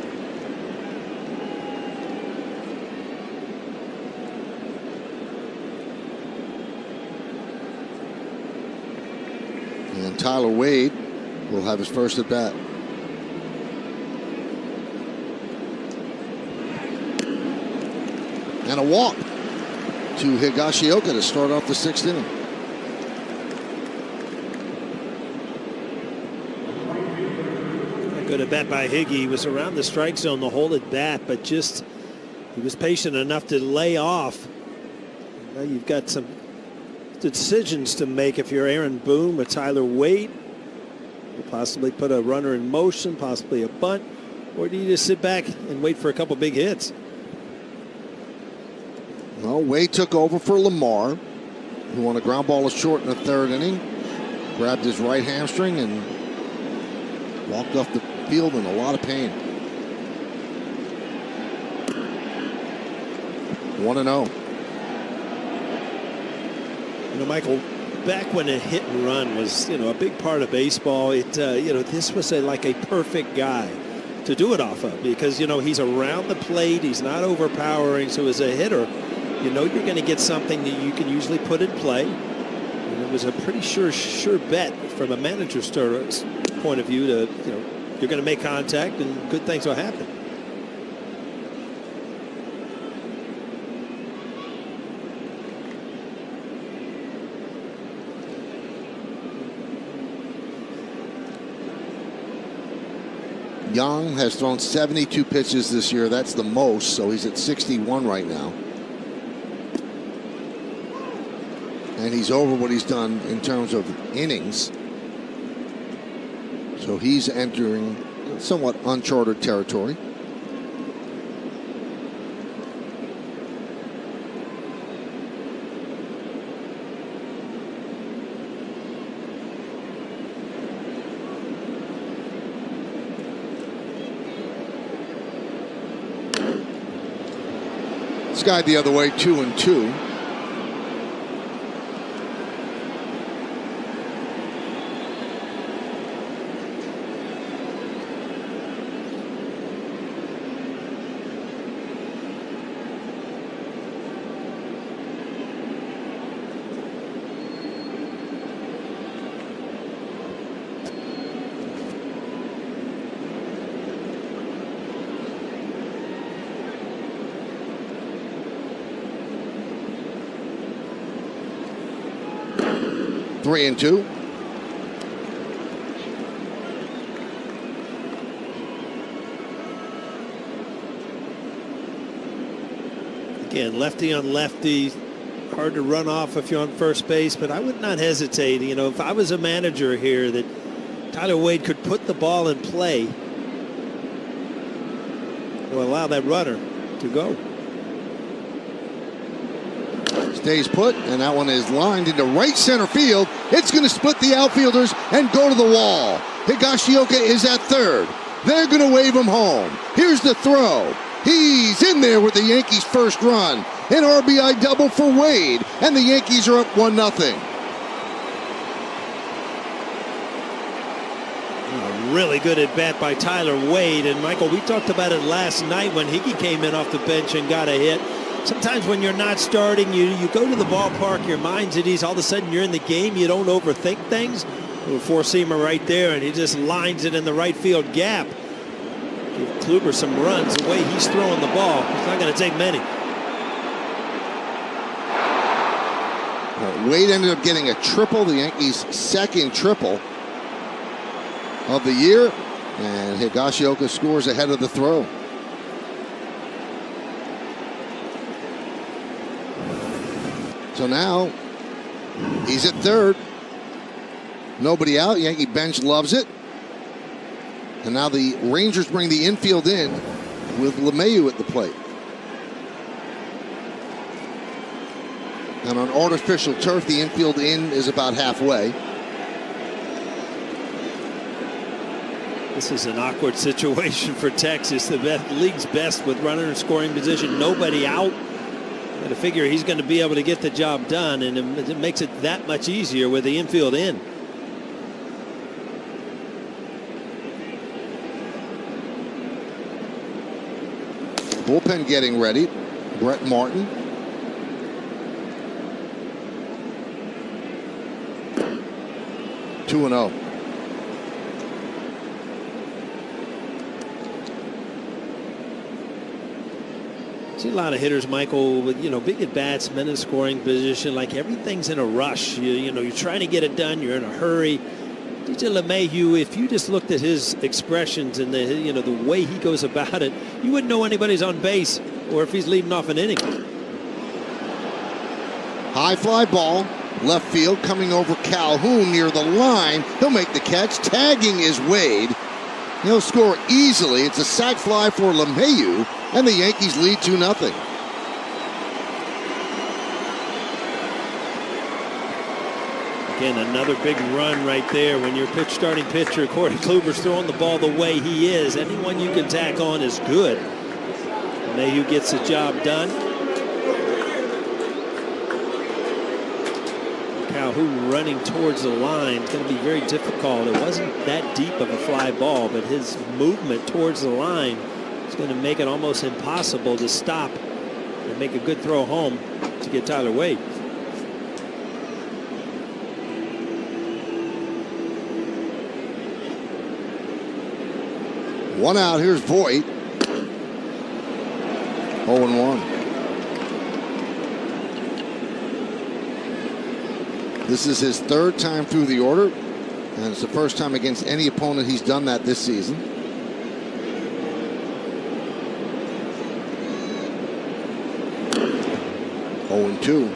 And Tyler Wade will have his first at bat. And a walk to Higashioka to start off the 6th inning. Good at bat by Higgy. He was around the strike zone the whole at bat, but just he was patient enough to lay off. Now you've got some decisions to make if you're Aaron Boone with Tyler Wade. You possibly put a runner in motion, possibly a bunt, or do you just sit back and wait for a couple big hits? Well, Wade took over for Lamar, who won a ground ball short in the 3rd inning, grabbed his right hamstring and walked off the field in a lot of pain. 1-0. You know, Michael, back when a hit and run was, a big part of baseball, this was like a perfect guy to do it off of, because, he's around the plate, he's not overpowering, so as a hitter, you're going to get something that you can usually put in play. And it was a pretty sure bet from a manager's point of view to, you're going to make contact and good things will happen. Young has thrown 72 pitches this year. That's the most, so he's at 61 right now. And he's over what he's done in terms of innings. So he's entering somewhat uncharted territory. Skied the other way, 2-2. Three and two. Again, lefty on lefty, hard to run off if you're on first base, but I would not hesitate. If I was a manager here, that Tyler Wade could put the ball in play to allow that runner to go. Stays put, and that one is lined into right center field. It's going to split the outfielders and go to the wall. Higashioka is at third. They're going to wave him home. Here's the throw. He's in there with the Yankees' first run. An RBI double for Wade, and the Yankees are up 1-0. Really good at bat by Tyler Wade. And Michael, we talked about it last night when Higgy came in off the bench and got a hit. Sometimes when you're not starting, you go to the ballpark, your mind's at ease, all of a sudden you're in the game, you don't overthink things. A four-seamer right there, and he just lines it in the right field gap. Give Kluber some runs. The way he's throwing the ball, it's not going to take many. Wade ended up getting a triple, the Yankees' second triple of the year, and Higashioka scores ahead of the throw. So now he's at third. Nobody out. Yankee bench loves it. And now the Rangers bring the infield in with LeMahieu at the plate. And on artificial turf, the infield in is about halfway. This is an awkward situation for Texas. The league's best with runner in scoring position. Nobody out. Got to figure he's going to be able to get the job done, and it makes it that much easier with the infield in. Bullpen getting ready. Brett Martin. Two and 0. See a lot of hitters, Michael, with big at bats, men in scoring position, like everything's in a rush. You're trying to get it done. You're in a hurry. DJ LeMahieu, if you just looked at his expressions and the way he goes about it, you wouldn't know anybody's on base or if he's leading off an inning. High fly ball, left field, coming over Calhoun near the line. He'll make the catch. Tagging is Wade. He'll score easily. It's a sac fly for LeMahieu, and the Yankees lead 2-0. Again, another big run right there when your starting pitcher, Corey Kluber's throwing the ball the way he is. Anyone you can tack on is good. LeMahieu gets the job done. who running towards the line is going to be very difficult. It wasn't that deep of a fly ball, but his movement towards the line is going to make it almost impossible to stop and make a good throw home to get Tyler Wade. One out. Here's Voit. 0-1. This is his third time through the order, and it's the first time against any opponent he's done that this season. Oh and 2.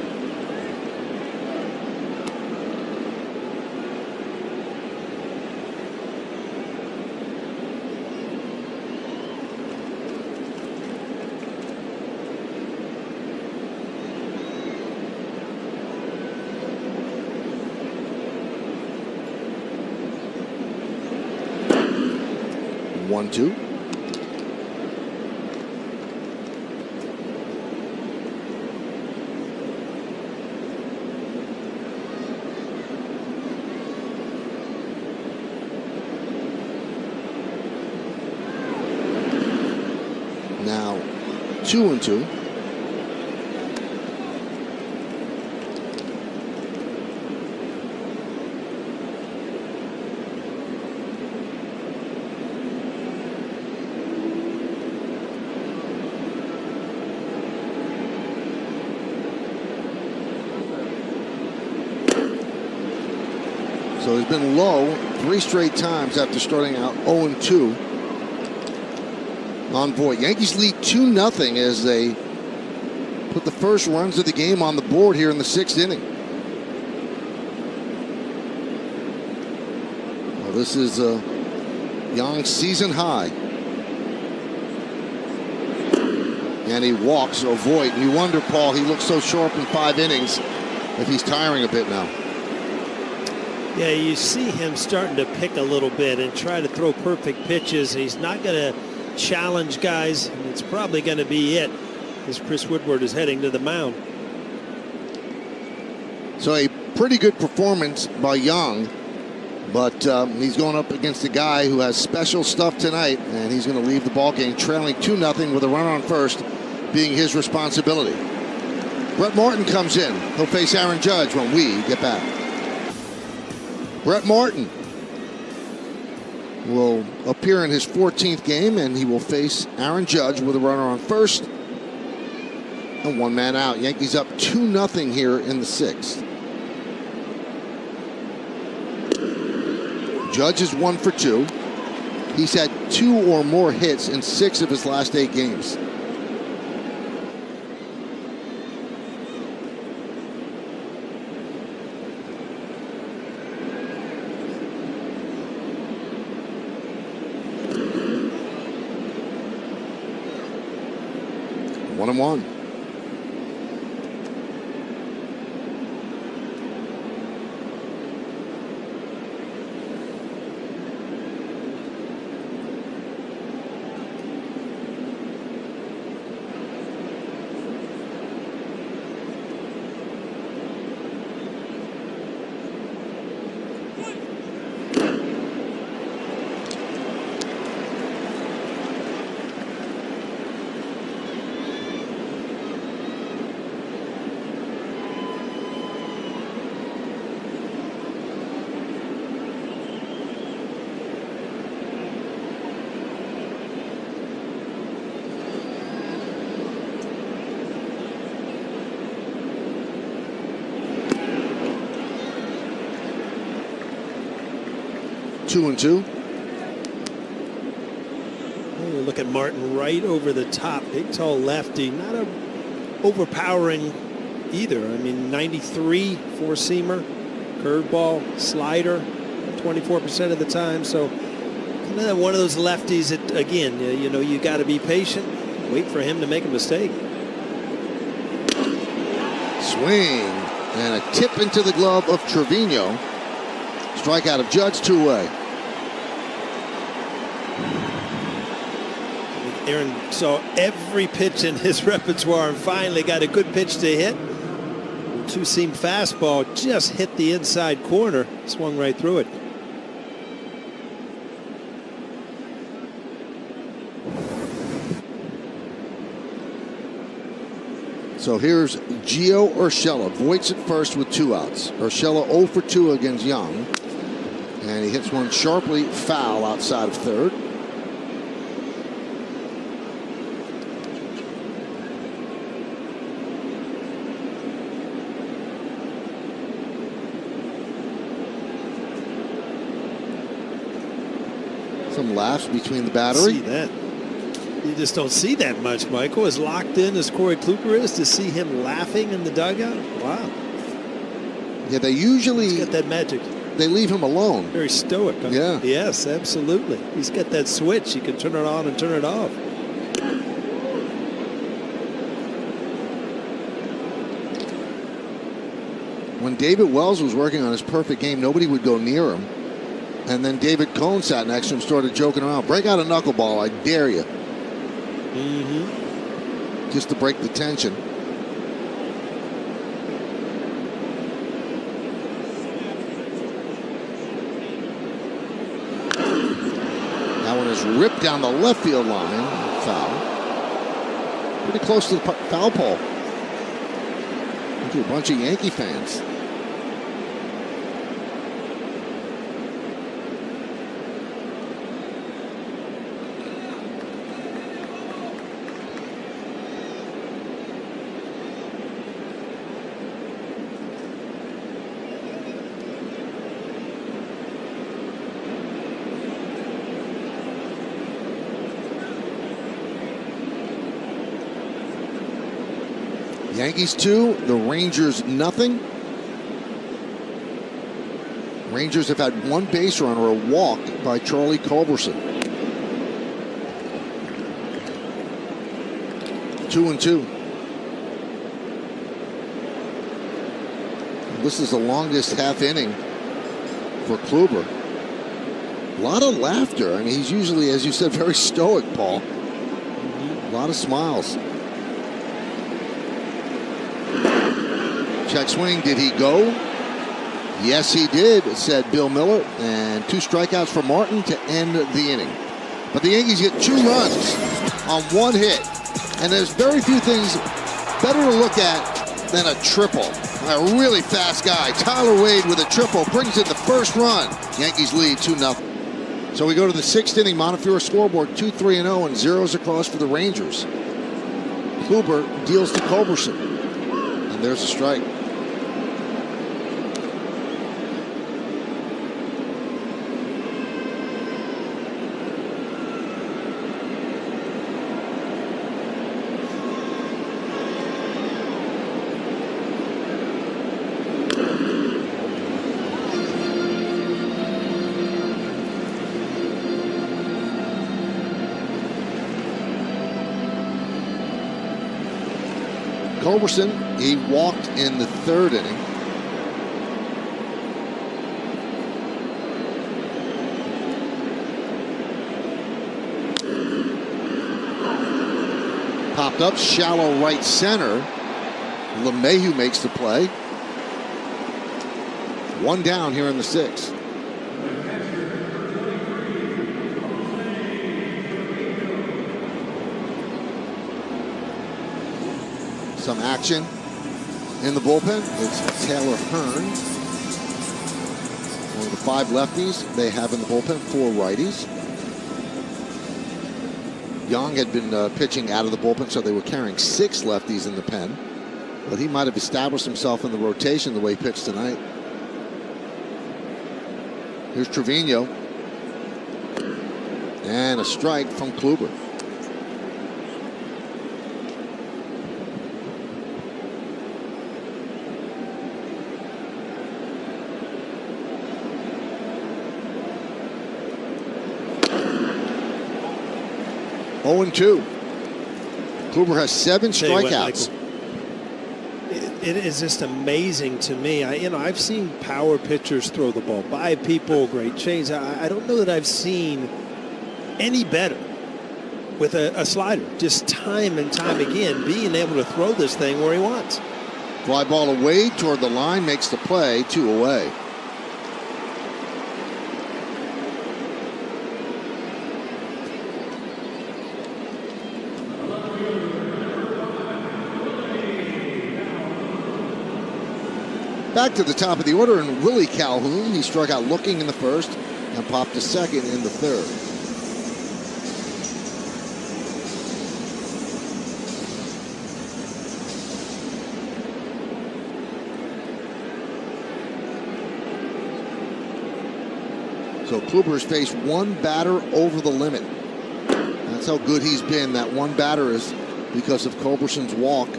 One, two. Now 2-2. So he's been low 3 straight times after starting out 0-2 on Voit. Yankees lead 2-0 as they put the first runs of the game on the board here in the 6th inning. Well, this is Young's season high. And he walks Voit. You wonder, Paul, he looks so sharp in 5 innings, if he's tiring a bit now. Yeah, you see him starting to pick a little bit and try to throw perfect pitches. He's not going to challenge guys, and it's probably going to be it as Chris Woodward is heading to the mound. So a pretty good performance by Young, but he's going up against a guy who has special stuff tonight, and he's going to leave the ballgame trailing 2-0 with a runner on first being his responsibility. Brett Martin comes in. He'll face Aaron Judge when we get back. Brett Martin will appear in his 14th game, and he will face Aaron Judge with a runner on first and 1 man out. Yankees up 2-0 here in the 6th. Judge is 1 for 2. He's had 2 or more hits in 6 of his last 8 games. One and 1. Two and 2. Oh, look at Martin right over the top. Big, tall lefty. Not a overpowering either. I mean, 93 four-seamer, curveball, slider, 24% of the time. So kind of one of those lefties that, again, you know, you got to be patient. Wait for him to make a mistake. Swing and a tip into the glove of Trevino. Strikeout of Judge, 2-away. Aaron saw every pitch in his repertoire and finally got a good pitch to hit. Two-seam fastball just hit the inside corner, swung right through it. So here's Gio Urshela. Voigt's at first with 2 outs. Urshela 0 for 2 against Young. And he hits one sharply foul outside of third. Some laughs between the battery. See that? You just don't see that much, Michael. As locked in as Corey Kluber is, to see him laughing in the dugout. Wow. Yeah, they usually get that magic. They leave him alone. Very stoic. Huh? Yeah. Yes, absolutely. He's got that switch. He can turn it on and turn it off. When David Wells was working on his perfect game, nobody would go near him. And then David Cohn sat next to him, started joking around. Break out a knuckleball, I dare you. Just to break the tension. That one is ripped down the left field line. Foul. Pretty close to the foul pole. To a bunch of Yankee fans. Yankees 2, the Rangers nothing. Rangers have had 1 base run or a walk by Charlie Culberson. 2-2. This is the longest half inning for Kluber. A lot of laughter. I mean, he's usually, as you said, very stoic, Paul. A lot of smiles. Check swing, did he go? Yes, he did, said Bill Miller. And 2 strikeouts for Martin to end the inning. But the Yankees get 2 runs on 1 hit. And there's very few things better to look at than a triple. A really fast guy, Tyler Wade, with a triple, brings in the first run. Yankees lead 2-0. So we go to the 6th inning. Montefiore scoreboard 2-3-0 and zeros across for the Rangers. Kluber deals to Culberson. And there's a strike. Culberson, he walked in the 3rd inning. Popped up, shallow right center. LeMahieu makes the play. 1 down here in the 6th. Some action in the bullpen. It's Taylor Hearn. One of the 5 lefties they have in the bullpen, 4 righties. Young had been pitching out of the bullpen, so they were carrying 6 lefties in the pen. But he might have established himself in the rotation the way he pitched tonight. Here's Trevino. And a strike from Kluber. Oh, 0-2. Kluber has 7 strikeouts. It is just amazing to me. I've seen power pitchers throw the ball by people, great change. I don't know that I've seen any better with a slider. Just time and time again, being able to throw this thing where he wants. Fly ball away toward the line, makes the play, 2 away. Back to the top of the order, and Willie Calhoun. He struck out looking in the first and popped a second in the third. So Kluber's faced one batter over the limit. That's how good he's been. That one batter is because of Culberson's walk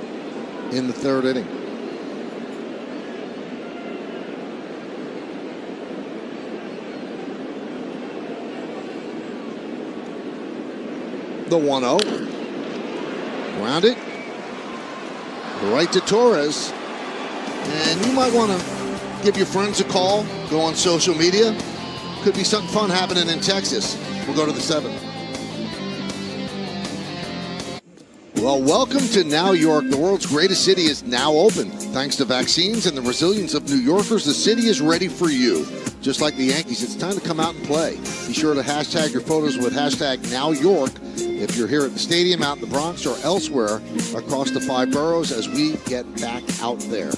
in the third inning. The 1-0. Grounded. Right to Torres. And you might want to give your friends a call. Go on social media. Could be something fun happening in Texas. We'll go to the 7th. Well, welcome to Now York. The world's greatest city is now open. Thanks to vaccines and the resilience of New Yorkers, the city is ready for you. Just like the Yankees, it's time to come out and play. Be sure to hashtag your photos with hashtag NowYork if you're here at the stadium, out in the Bronx, or elsewhere across the 5 boroughs as we get back out there.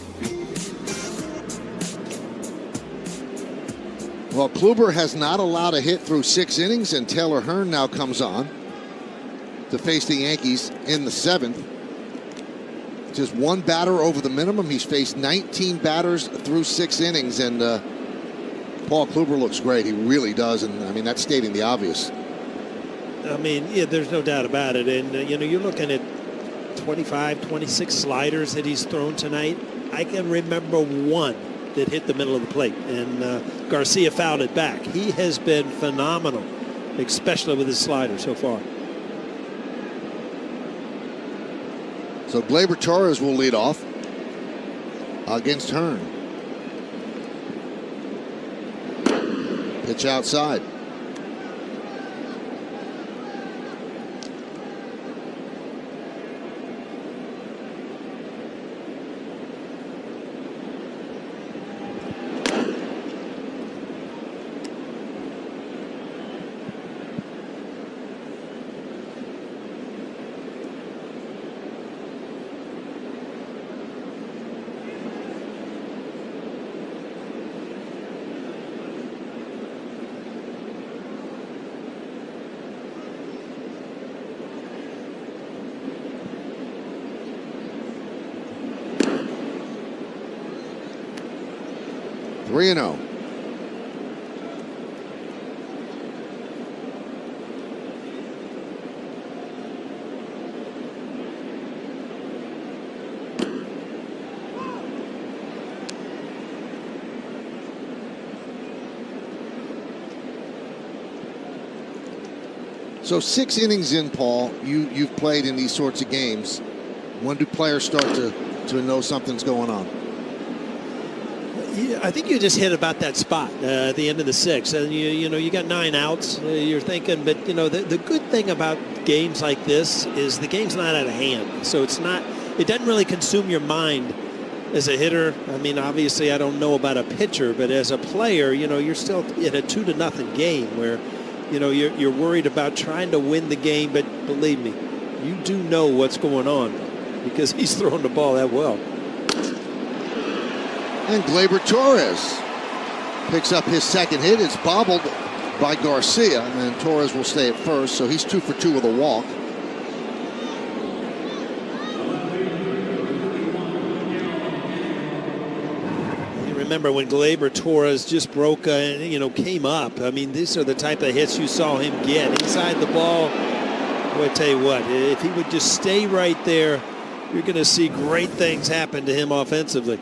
Well, Kluber has not allowed a hit through 6 innings, and Taylor Hearn now comes on to face the Yankees in the 7th. Just one batter over the minimum. He's faced 19 batters through 6 innings, and Paul Kluber looks great. He really does, and I mean, that's stating the obvious. I mean, yeah, there's no doubt about it. And, you know, you're looking at 25, 26 sliders that he's thrown tonight. I can remember one that hit the middle of the plate, and Garcia fouled it back. He has been phenomenal, especially with his slider so far. So Gleyber Torres will lead off against Hearn. Pitch outside. Three and 0. So 6 innings in, Paul, you've played in these sorts of games. When do players start to know something's going on? I think you just hit about that spot at the end of the 6th, and you know, you got 9 outs. You're thinking, but you know, the good thing about games like this is the game's not out of hand, so it doesn't really consume your mind as a hitter. I mean, obviously, I don't know about a pitcher, but as a player, you know, you're still in a 2-0 game where, you know, you're worried about trying to win the game, but believe me, you do know what's going on because he's throwing the ball that well. And Gleyber Torres picks up his second hit. It's bobbled by Garcia, and Torres will stay at first, so he's 2 for 2 with a walk. You remember when Gleyber Torres just broke, you know, came up. I mean, these are the type of hits you saw him get inside the ball. Boy, I tell you what, if he would just stay right there, you're going to see great things happen to him offensively.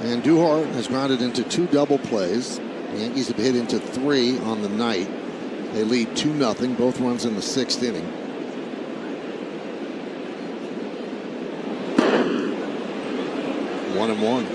And Duhart has grounded into 2 double plays. The Yankees have hit into 3 on the night. They lead 2-0, both runs in the 6th inning. One and one.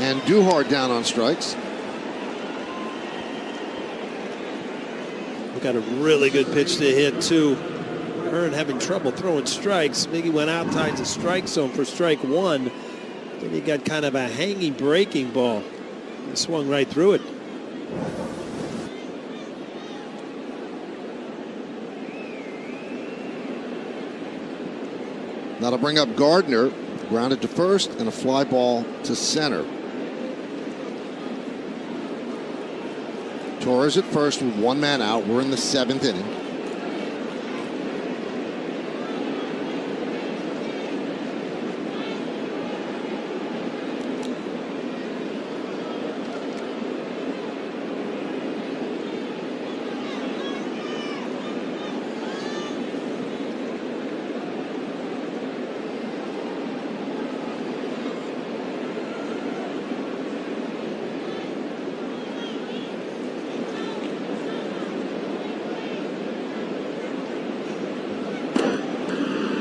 And Duhar down on strikes. We got a really good pitch to hit, too. Hearn having trouble throwing strikes. Miggy went outside the strike zone for strike 1. Then he got kind of a hanging breaking ball. He swung right through it. That'll bring up Gardner. Grounded to first and a fly ball to center. Torres at first with 1 man out. We're in the 7th inning.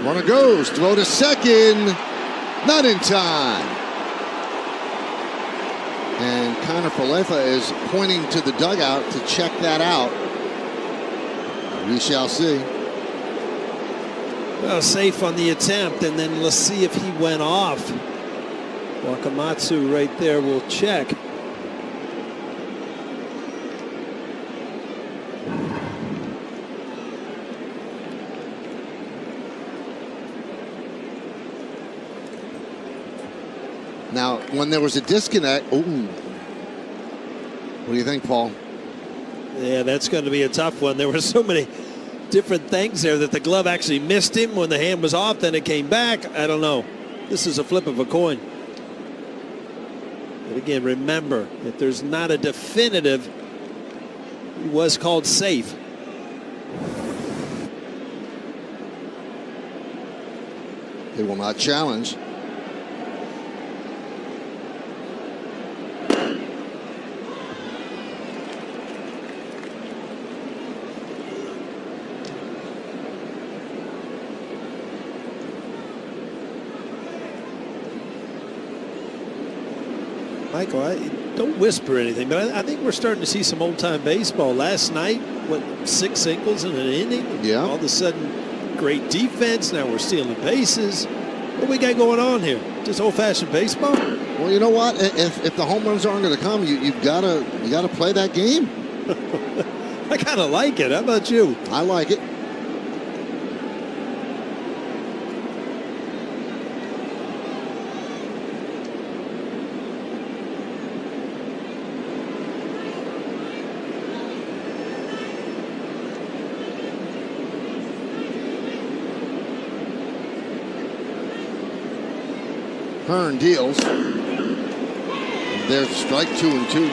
Runner goes, throw to second, not in time. And Connor Falefa is pointing to the dugout to check that out. We shall see. Well, safe on the attempt, and then let's see if he went off. Wakamatsu right there will check. Now, when there was a disconnect, ooh, what do you think, Paul? Yeah, that's going to be a tough one. There were so many different things there that the glove actually missed him when the hand was off, then it came back. I don't know. This is a flip of a coin. But again, remember, if there's not a definitive, he was called safe. They will not challenge. Michael, don't whisper anything, but I think we're starting to see some old-time baseball. Last night, what, 6 singles in an inning? Yeah. All of a sudden, great defense. Now we're stealing bases. What do we got going on here? Just old-fashioned baseball? Well, you know what? If the home runs aren't going to come, you gotta play that game. I kind of like it. How about you? I like it. Hearn deals. There's strike 2 and 2.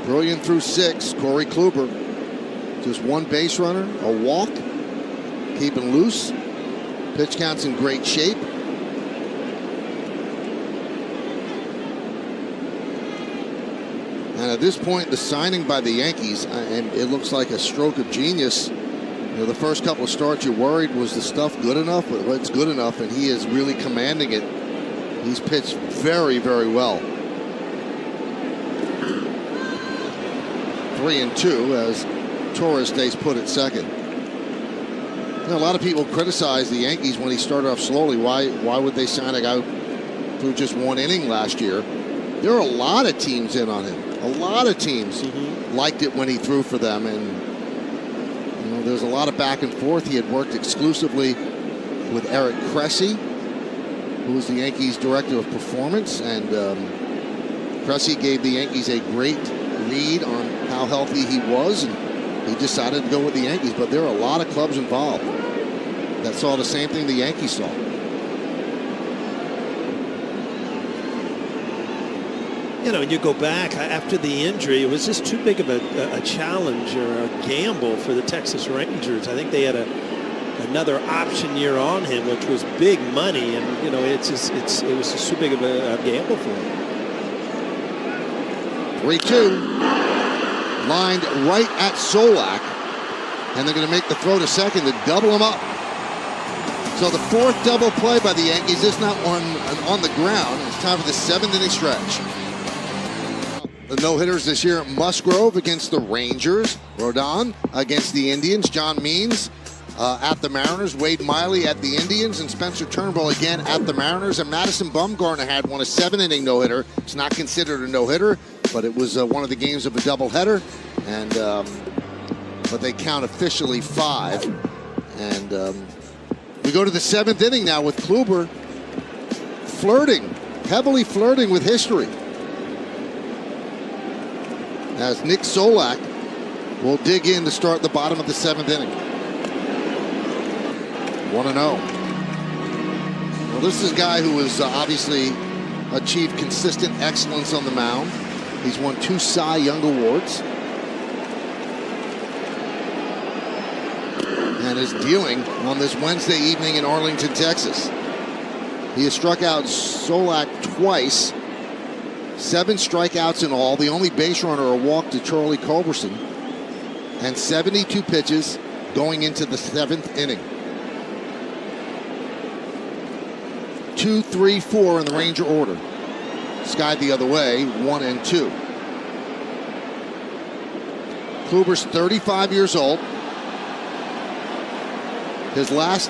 Brilliant through 6. Corey Kluber. Just 1 base runner, a walk, keeping loose. Pitch count's in great shape. And at this point, the signing by the Yankees, and it looks like a stroke of genius You know, the first couple of starts, you're worried, was the stuff good enough? But it's good enough, and he is really commanding it. He's pitched very, very well. 3-2 as Torres stays put at second. You know, a lot of people criticize the Yankees when he started off slowly. Why would they sign a guy through just one inning last year? There are a lot of teams in on him. A lot of teams liked it when he threw for them, and you know, there's a lot of back and forth. He had worked exclusively with Eric Cressy, who was the Yankees director of performance, and Cressy gave the Yankees a great read on how healthy he was, and he decided to go with the Yankees. But there are a lot of clubs involved that saw the same thing the Yankees saw. You know, when you go back after the injury, it was just too big of a challenge or a gamble for the Texas Rangers. I think they had another option year on him, which was big money, and you know, it was just too big of a gamble for him. 3-2, lined right at Solak, and they're going to make the throw to second to double him up. So the fourth double play by the Yankees is not on the ground. It's time for the 7th inning stretch. The no-hitters this year: Musgrove against the Rangers, Rodon against the Indians, John Means at the Mariners, Wade Miley at the Indians, and Spencer Turnbull again at the Mariners. And Madison Bumgarner had won a 7-inning no-hitter. It's not considered a no-hitter, but it was one of the games of a doubleheader, and but they count officially 5. And we go to the 7th inning now with Kluber heavily flirting with history, as Nick Solak will dig in to start the bottom of the 7th inning. 1-0. Well, this is a guy who has obviously achieved consistent excellence on the mound. He's won 2 Cy Young Awards, and is dealing on this Wednesday evening in Arlington, Texas. He has struck out Solak twice. 7 strikeouts in all, the only base runner a walk to Charlie Culberson, and 72 pitches going into the 7th inning. 2, 3, 4 in the Ranger order. Skied the other way, 1 and 2. Kluber's 35 years old. His last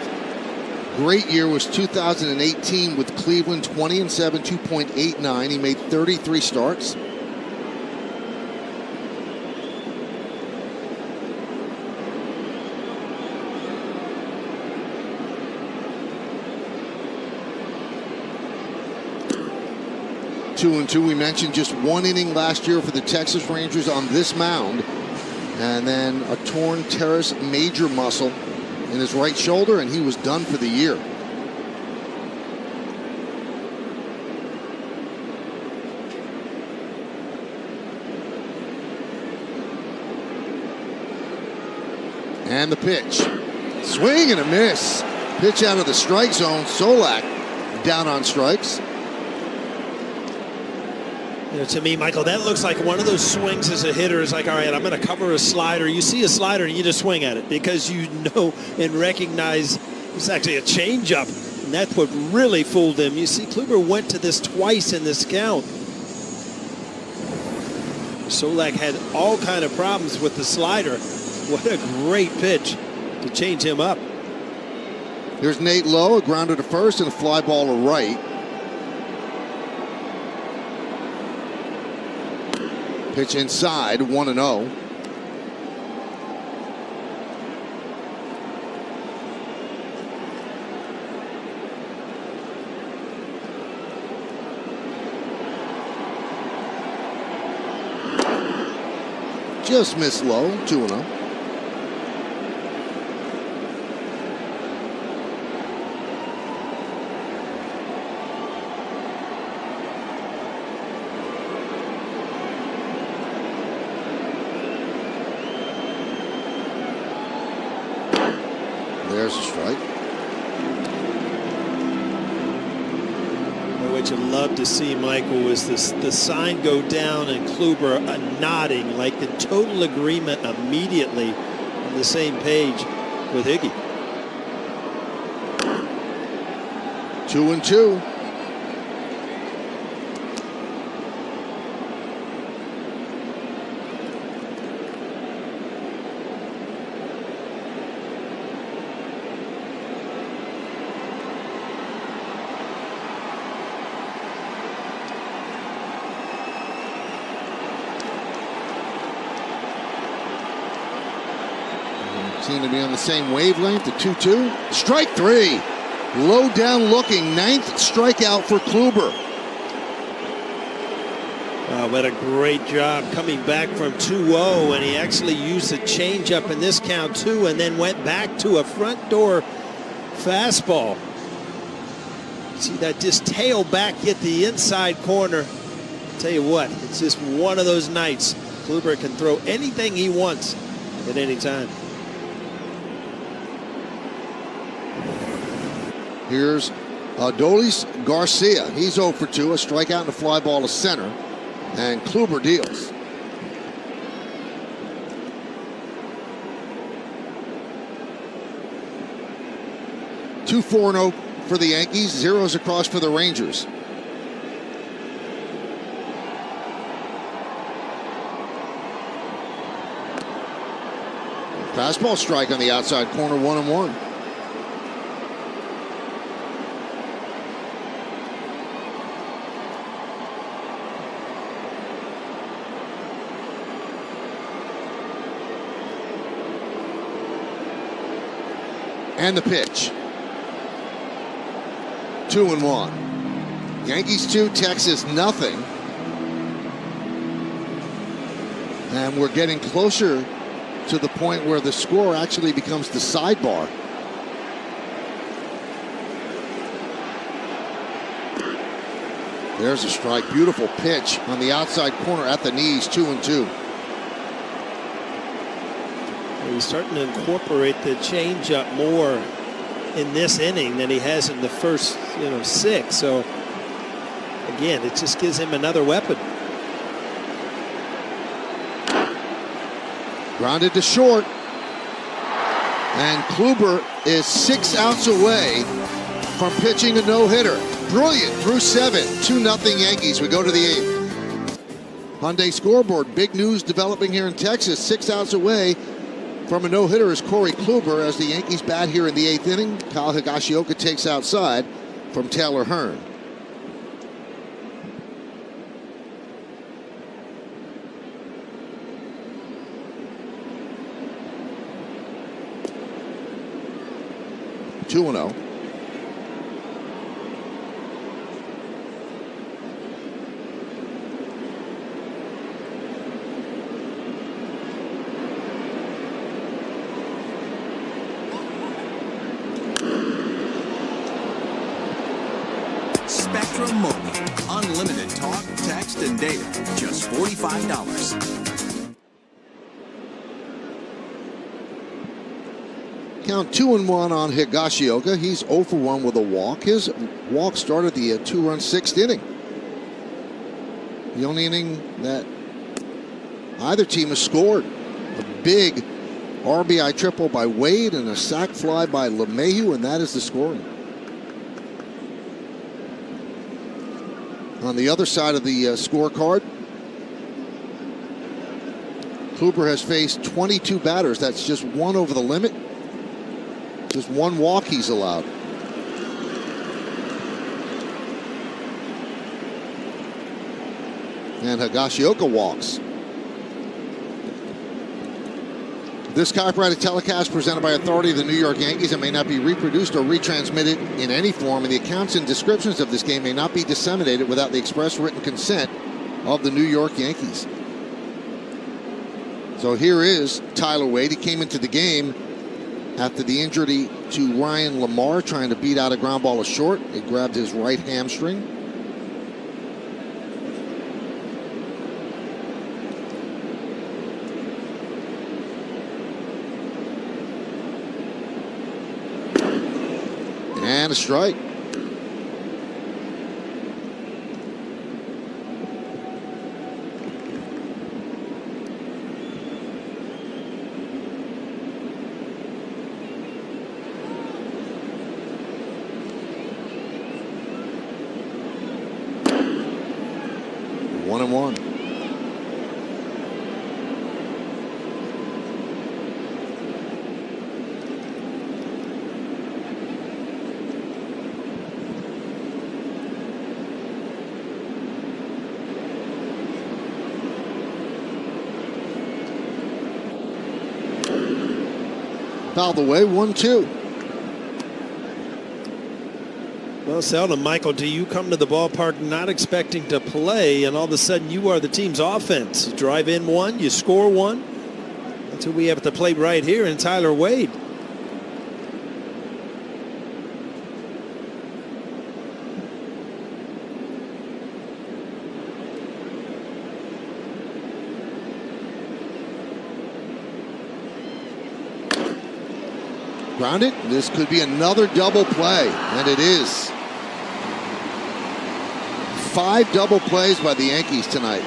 great year was 2018 with Cleveland, 20-7, 2.89. He made 33 starts. Two and 2. We mentioned just 1 inning last year for the Texas Rangers on this mound, and then a torn teres major muscle in his right shoulder, and he was done for the year. And the pitch. Swing and a miss. Pitch out of the strike zone. Solak down on strikes. You know, to me, Michael, that looks like one of those swings as a hitter. Is like, all right, I'm going to cover a slider. You see a slider and you just swing at it because you know and recognize it's actually a changeup, and that's what really fooled him. You see, Kluber went to this twice in this count. Solak had all kind of problems with the slider. What a great pitch to change him up. Here's Nate Lowe, a grounder to first and a fly ball to right. Pitch inside, 1-0. Just missed low, 2-0. There's a strike. What you love to see, Michael, was the sign go down and Kluber nodding, like the total agreement immediately on the same page. with Higgy. 2-2. Seem to be on the same wavelength. The 2-2. Strike 3. Low down looking. 9th strikeout for Kluber. What a great job coming back from 2-0, and he actually used a changeup in this count too, and then went back to a front door fastball. See that just tail back hit the inside corner. Tell you what, it's just one of those nights. Kluber can throw anything he wants at any time. Here's Adolis Garcia. He's 0 for 2, a strikeout and a fly ball to center. And Kluber deals. Two 4-0 for the Yankees, zeros across for the Rangers. Fastball strike on the outside corner, 1-1. And the pitch. 2-1. Yankees 2, Texas nothing. And we're getting closer to the point where the score actually becomes the sidebar. There's a strike. Beautiful pitch on the outside corner at the knees. 2-2. He's starting to incorporate the changeup more in this inning than he has in the first, 6. So again, it just gives him another weapon. Grounded to short. And Kluber is 6 outs away from pitching a no-hitter. Brilliant through 7. 2-0 Yankees. We go to the 8th. Hyundai scoreboard. Big news developing here in Texas. 6 outs away from a no-hitter is Corey Kluber as the Yankees bat here in the 8th inning. Kyle Higashioka takes outside from Taylor Hearn. Two and 0. Spectrum Mobile. Unlimited talk, text, and data. Just $45. Count 2-1 on Higashioka. He's 0 for 1 with a walk. His walk started the 2-run 6th inning. The only inning that either team has scored. A big RBI triple by Wade and a sac fly by LeMahieu, and that is the scoring. On the other side of the scorecard, Kluber has faced 22 batters. That's just 1 over the limit. Just 1 walk he's allowed. And Higashioka walks. This copyrighted telecast presented by authority of the New York Yankees and may not be reproduced or retransmitted in any form, and the accounts and descriptions of this game may not be disseminated without the express written consent of the New York Yankees. So here is Tyler Wade. He came into the game after the injury to Ryan Lamar, trying to beat out a ground ball to short. He grabbed his right hamstring. And a strike. 1-1. Fouled away, 1-2. Well, seldom, Michael, do you come to the ballpark not expecting to play, and all of a sudden you are the team's offense. You drive in one, you score one. That's who we have at the plate right here in Tyler Wade. Grounded. This could be another double play, and it is. 5 double plays by the Yankees tonight.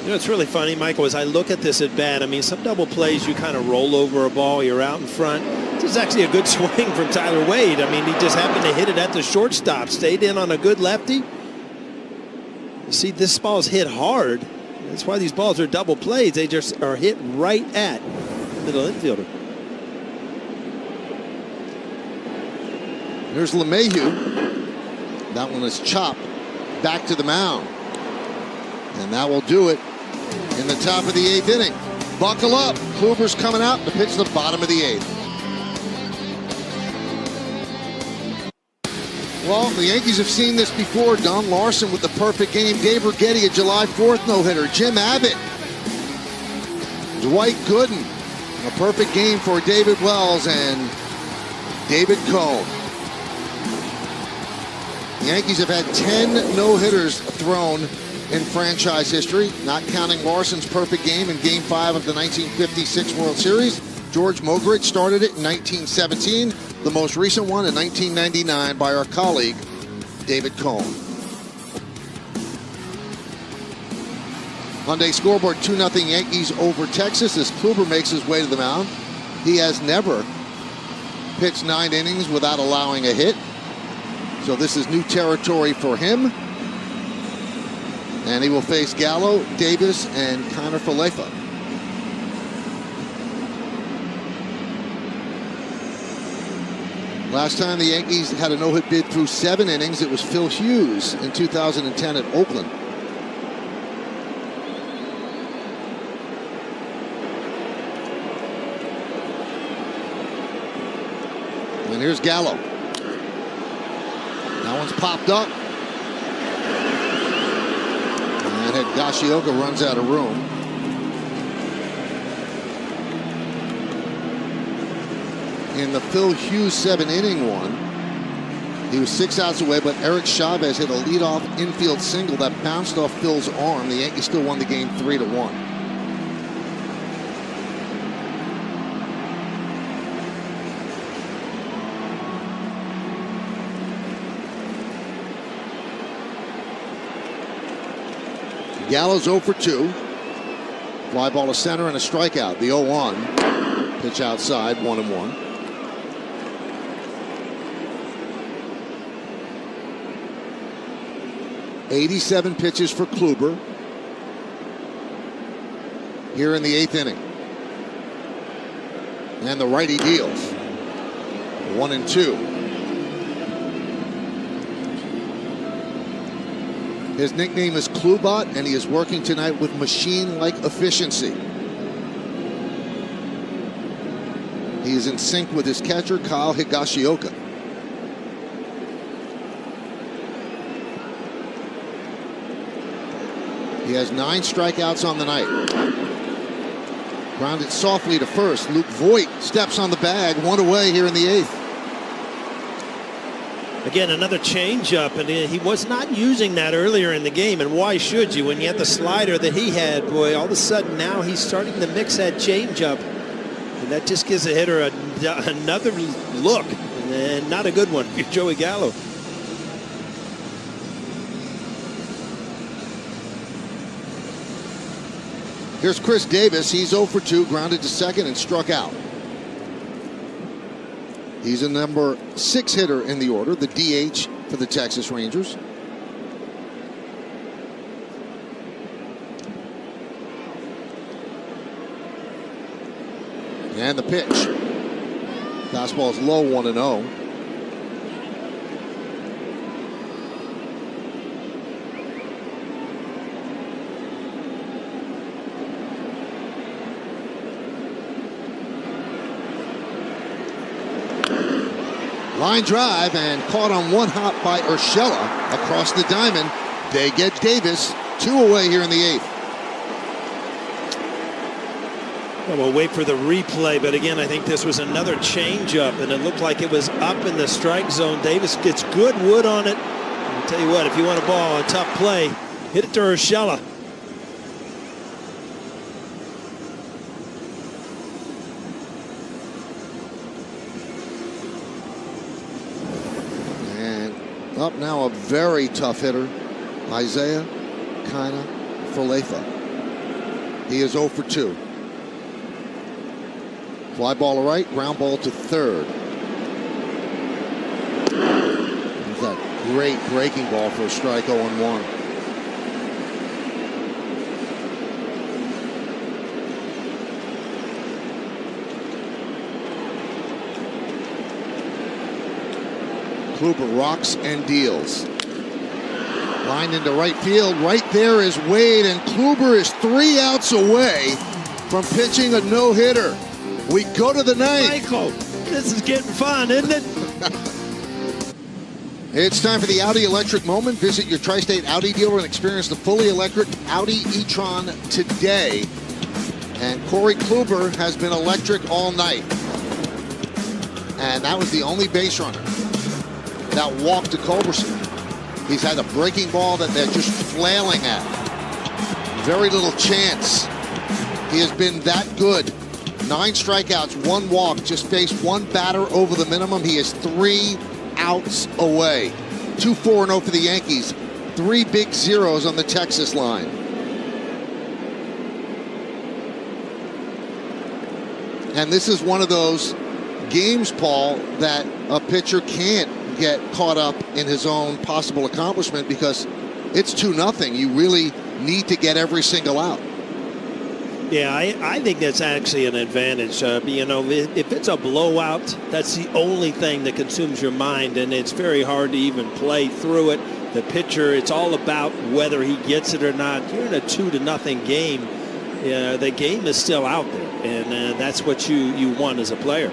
You know, it's really funny, Michael, as I look at this at bat. I mean, some double plays, you kind of roll over a ball, you're out in front. This is actually a good swing from Tyler Wade. I mean, he just happened to hit it at the shortstop, stayed in on a good lefty. You see, this ball's hit hard. That's why these balls are double plays. They just are hit right at the middle infielder. Here's LeMahieu. That one is chopped back to the mound. And that will do it in the top of the 8th inning. Buckle up. Kluber's coming out to pitch the bottom of the 8th. Well, the Yankees have seen this before. Don Larson with the perfect game. Dave Righetti, a July 4th no-hitter. Jim Abbott. Dwight Gooden. A perfect game for David Wells and David Cohn. The Yankees have had 10 no-hitters thrown in franchise history, not counting Larson's perfect game in Game 5 of the 1956 World Series. George Mogridge started it in 1917. The most recent one in 1999 by our colleague, David Cohn. Hyundai scoreboard 2-0 Yankees over Texas as Kluber makes his way to the mound. He has never pitched 9 innings without allowing a hit. So this is new territory for him. And he will face Gallo, Davis, and Connor Falefa. Last time the Yankees had a no-hit bid through 7 innings, it was Phil Hughes in 2010 at Oakland. And here's Gallo. That one's popped up. And Higashioka runs out of room. In the Phil Hughes 7-inning one, he was 6 outs away, but Eric Chavez hit a leadoff infield single that bounced off Phil's arm. The Yankees still won the game 3-1. Gallo's 0 for 2. Fly ball to center and a strikeout. The 0-1. Pitch outside, 1-1. '87 pitches for Kluber here in the 8th inning. And the righty deals. 1-2. His nickname is Klubot, and he is working tonight with machine-like efficiency. He is in sync with his catcher, Kyle Higashioka. He has 9 strikeouts on the night. Grounded softly to first. Luke Voit steps on the bag, 1 away here in the 8th. Again, another changeup, and he was not using that earlier in the game, and why should you? When you had the slider that he had, boy, all of a sudden now he's starting to mix that changeup, and that just gives a hitter another look, and not a good one for Joey Gallo. Here's Chris Davis. He's 0 for 2, grounded to second and struck out. He's a number 6 hitter in the order, the DH for the Texas Rangers. And the pitch. Fastball is low, 1-0. Line drive and caught on one hop by Urshela across the diamond. They get Davis, 2 away here in the 8th. Well, we'll wait for the replay, but again, I think this was another changeup, and it looked like it was up in the strike zone. Davis gets good wood on it. I'll tell you what, if you want a ball on a tough play, hit it to Urshela. Up now, a very tough hitter, Isaiah Kina Falefa. He is 0 for 2. Fly ball to right, ground ball to third. There's that great breaking ball for a strike, 0-1. Kluber rocks and deals. Line into right field. Right there is Wade, and Kluber is 3 outs away from pitching a no-hitter. We go to the 9th. Michael, this is getting fun, isn't it? It's time for the Audi Electric Moment. Visit your Tri-State Audi dealer and experience the fully electric Audi e-tron today. And Corey Kluber has been electric all night. And that was the only base runner that walked to Culberson. He's had a breaking ball that they're just flailing at. Very little chance. He has been that good. 9 strikeouts, 1 walk, just faced 1 batter over the minimum. He is 3 outs away. 2-4-0 for the Yankees. 3 big zeros on the Texas line. And this is one of those games, Paul, that a pitcher can't get caught up in his own possible accomplishment because it's 2-0. You really need to get every single out. Yeah, I think that's actually an advantage. You know, if it's a blowout, that's the only thing that consumes your mind, and it's very hard to even play through it. The pitcher, it's all about whether he gets it or not. You're in a 2-0 game. The game is still out there, and that's what you want as a player.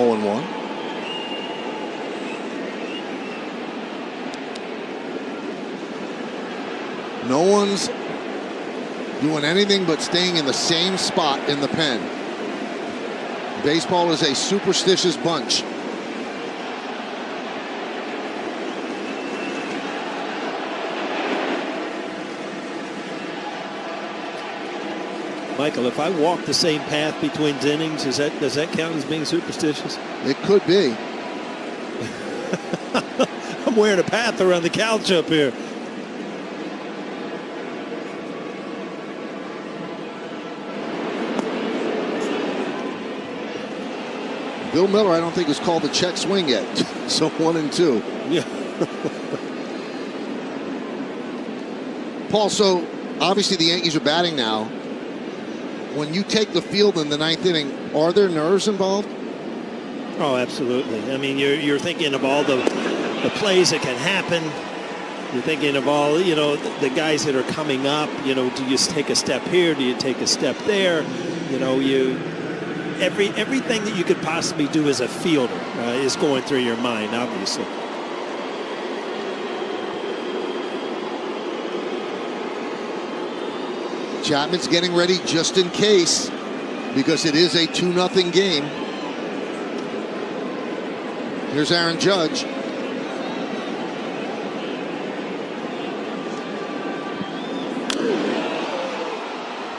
Oh, and 1. No one's doing anything but staying in the same spot in the pen. Baseball is a superstitious bunch. Michael, if I walk the same path between innings, does that count as being superstitious? It could be. I'm wearing a path around the couch up here. Bill Miller, I don't think, has called the check swing yet. So 1 and 2. Yeah. Paul, so obviously the Yankees are batting now. When you take the field in the 9th inning, are there nerves involved? Oh, absolutely. I mean, you're thinking of all the plays that can happen. You're thinking of all, you know, the guys that are coming up. You know, do you take a step here? Do you take a step there? You know, everything that you could possibly do as a fielder is going through your mind, obviously. Chapman's getting ready just in case, because it is a 2-0 game. Here's Aaron Judge.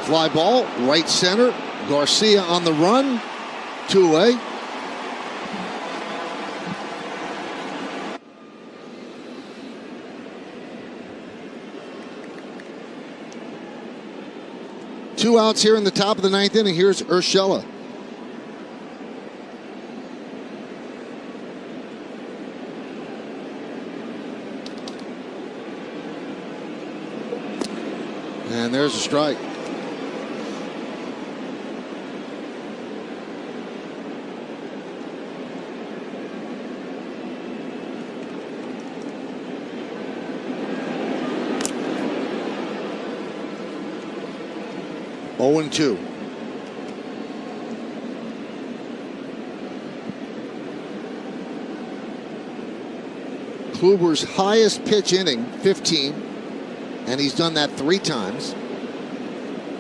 Fly ball, right center. Garcia on the run. 2 away. 2 outs here in the top of the 9th inning. Here's Urshela. And there's a strike. Oh and 2. Kluber's highest pitch inning, 15, and he's done that 3 times.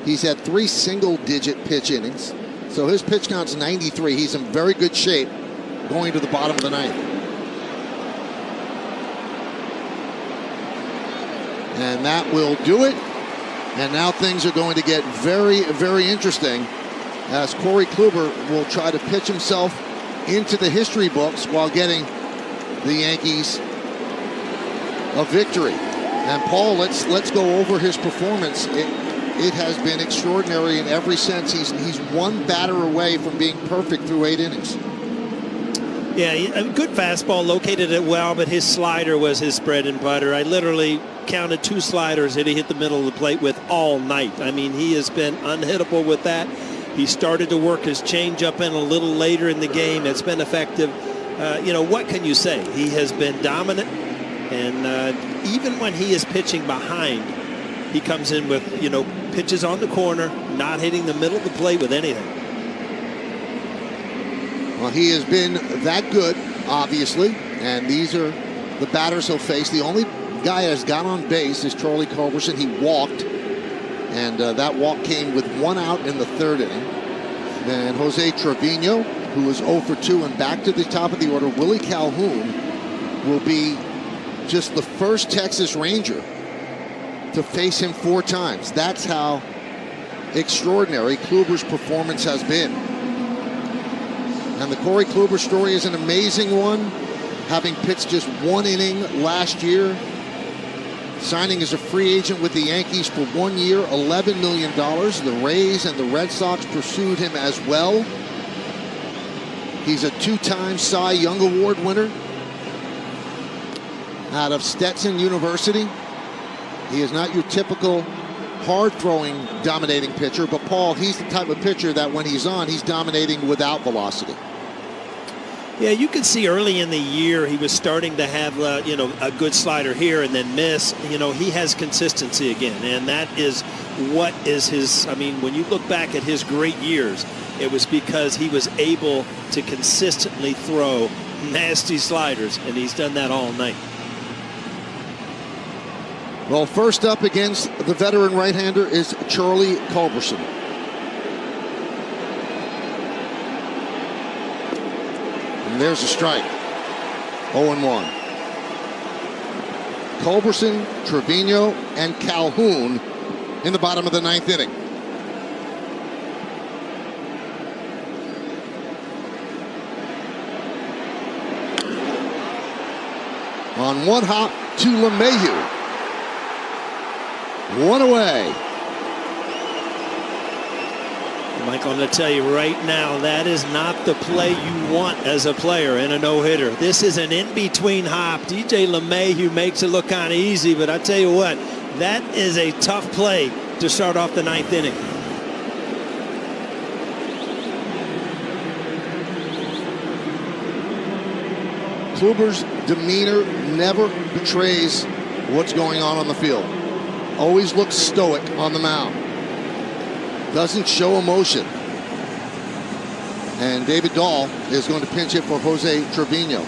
He's had 3 single-digit pitch innings, so his pitch count's 93. He's in very good shape going to the bottom of the 9th. And that will do it. And now things are going to get very, very interesting as Corey Kluber will try to pitch himself into the history books while getting the Yankees a victory. And Paul, let's go over his performance. It has been extraordinary in every sense. He's one batter away from being perfect through 8 innings. Yeah, a good fastball, located it well, but his slider was his bread and butter. I literally counted 2 sliders that he hit the middle of the plate with all night. I mean, he has been unhittable with that. He started to work his changeup in a little later in the game. It's been effective. You know, what can you say? He has been dominant, and even when he is pitching behind, he comes in with, you know, pitches on the corner, not hitting the middle of the plate with anything. Well, he has been that good, obviously, and these are the batters he'll face. The only guy that has got on base is Charlie Culberson. He walked, and that walk came with 1 out in the 3rd inning. Then Jose Trevino, who was 0 for 2, and back to the top of the order, Willie Calhoun will be just the first Texas Ranger to face him 4 times. That's how extraordinary Kluber's performance has been. And the Corey Kluber story is an amazing one, having pitched just 1 inning last year, signing as a free agent with the Yankees for 1 year, $11 million. The Rays and the Red Sox pursued him as well. He's a 2-time Cy Young Award winner out of Stetson University. He is not your typical hard-throwing, dominating pitcher, but Paul, he's the type of pitcher that when he's on, he's dominating without velocity. Yeah, you can see early in the year he was starting to have, you know, a good slider here and then miss. You know, he has consistency again, and that is what is his. I mean, when you look back at his great years, it was because he was able to consistently throw nasty sliders, and he's done that all night. Well, first up against the veteran right-hander is Charlie Culberson. And there's a strike. 0-1. Culberson, Trevino, and Calhoun in the bottom of the 9th inning. On 1 hop to LeMahieu. 1 away. Michael, I'm going to tell you right now, that is not the play you want as a player in a no-hitter. This is an in-between hop. DJ LeMahieu makes it look kind of easy, but I tell you what, that is a tough play to start off the 9th inning. Kluber's demeanor never betrays what's going on the field. Always looks stoic on the mound. Doesn't show emotion. And David Dahl is going to pinch hit for Jose Trevino.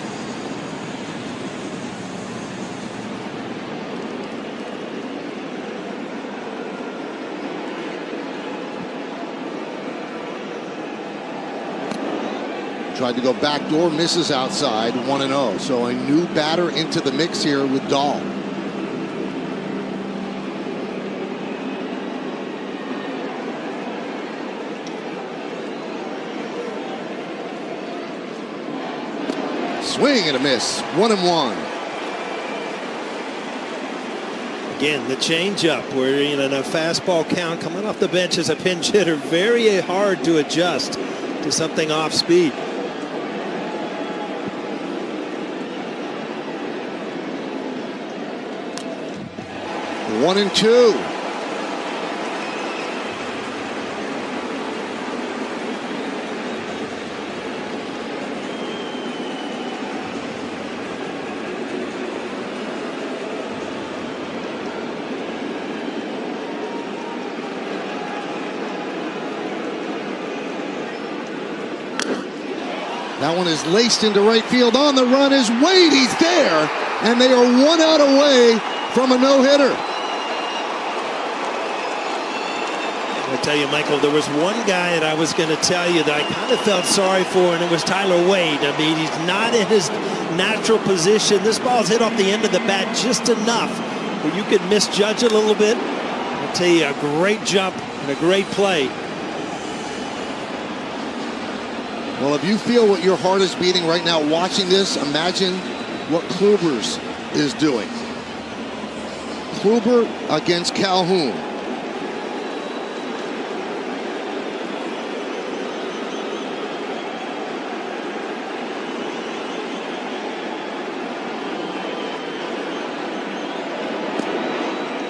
Tried to go backdoor, misses outside, 1-0. So a new batter into the mix here with Dahl. Swing and a miss. 1-1. Again, the changeup, where in a fastball count coming off the bench as a pinch hitter, very hard to adjust to something off speed. 1-2. That one is laced into right field. On the run is Wade. He's there. And they are 1 out away from a no-hitter. I tell you, Michael, there was one guy that I was going to tell you that I kind of felt sorry for, and it was Tyler Wade. I mean, he's not in his natural position. This ball's hit off the end of the bat just enough where you could misjudge it a little bit. I'll tell you, a great jump and a great play. Well, if you feel what your heart is beating right now watching this, imagine what Kluber's is doing. Kluber against Calhoun.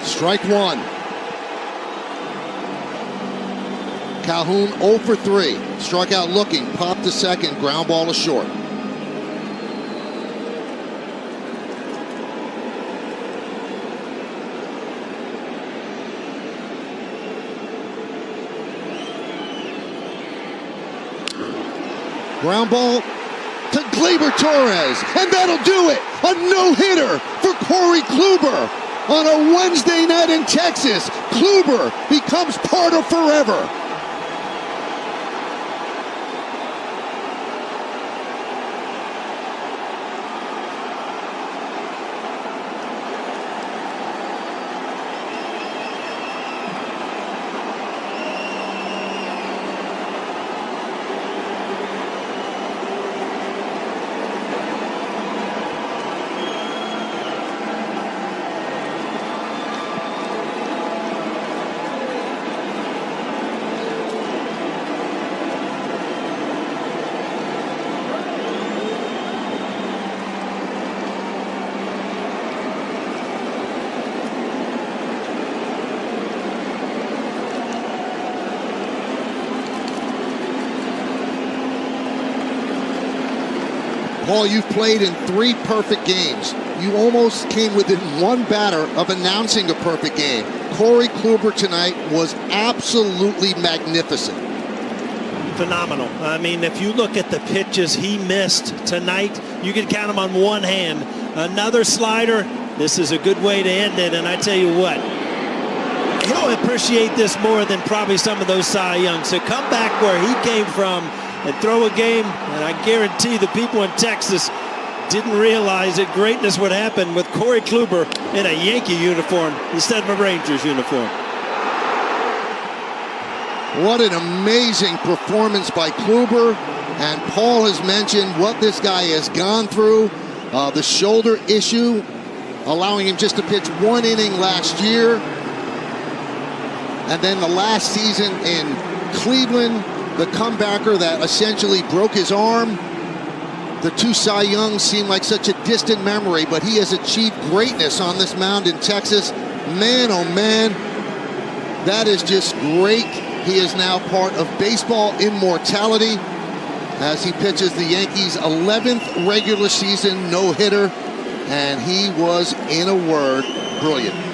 Strike one. Calhoun 0 for 3. Struck out looking, popped to second, ground ball to short. Ground ball to Gleyber Torres, and that'll do it. A no-hitter for Corey Kluber. On a Wednesday night in Texas, Kluber becomes part of forever. Paul, you've played in 3 perfect games. You almost came within one batter of announcing a perfect game. Corey Kluber tonight was absolutely magnificent. Phenomenal. I mean, if you look at the pitches he missed tonight, you can count them on one hand. Another slider. This is a good way to end it, and I tell you what, he'll appreciate this more than probably some of those Cy Youngs. So come back where he came from and throw a game, and I guarantee the people in Texas didn't realize that greatness would happen with Corey Kluber in a Yankee uniform instead of a Rangers uniform. What an amazing performance by Kluber. And Paul has mentioned what this guy has gone through. The shoulder issue, allowing him just to pitch 1 inning last year. And then the last season in Cleveland, the comebacker that essentially broke his arm. The 2 Cy Youngs seem like such a distant memory, but he has achieved greatness on this mound in Texas. Man, oh man, that is just great. He is now part of baseball immortality as he pitches the Yankees' 11th regular season no-hitter, and he was, in a word, brilliant.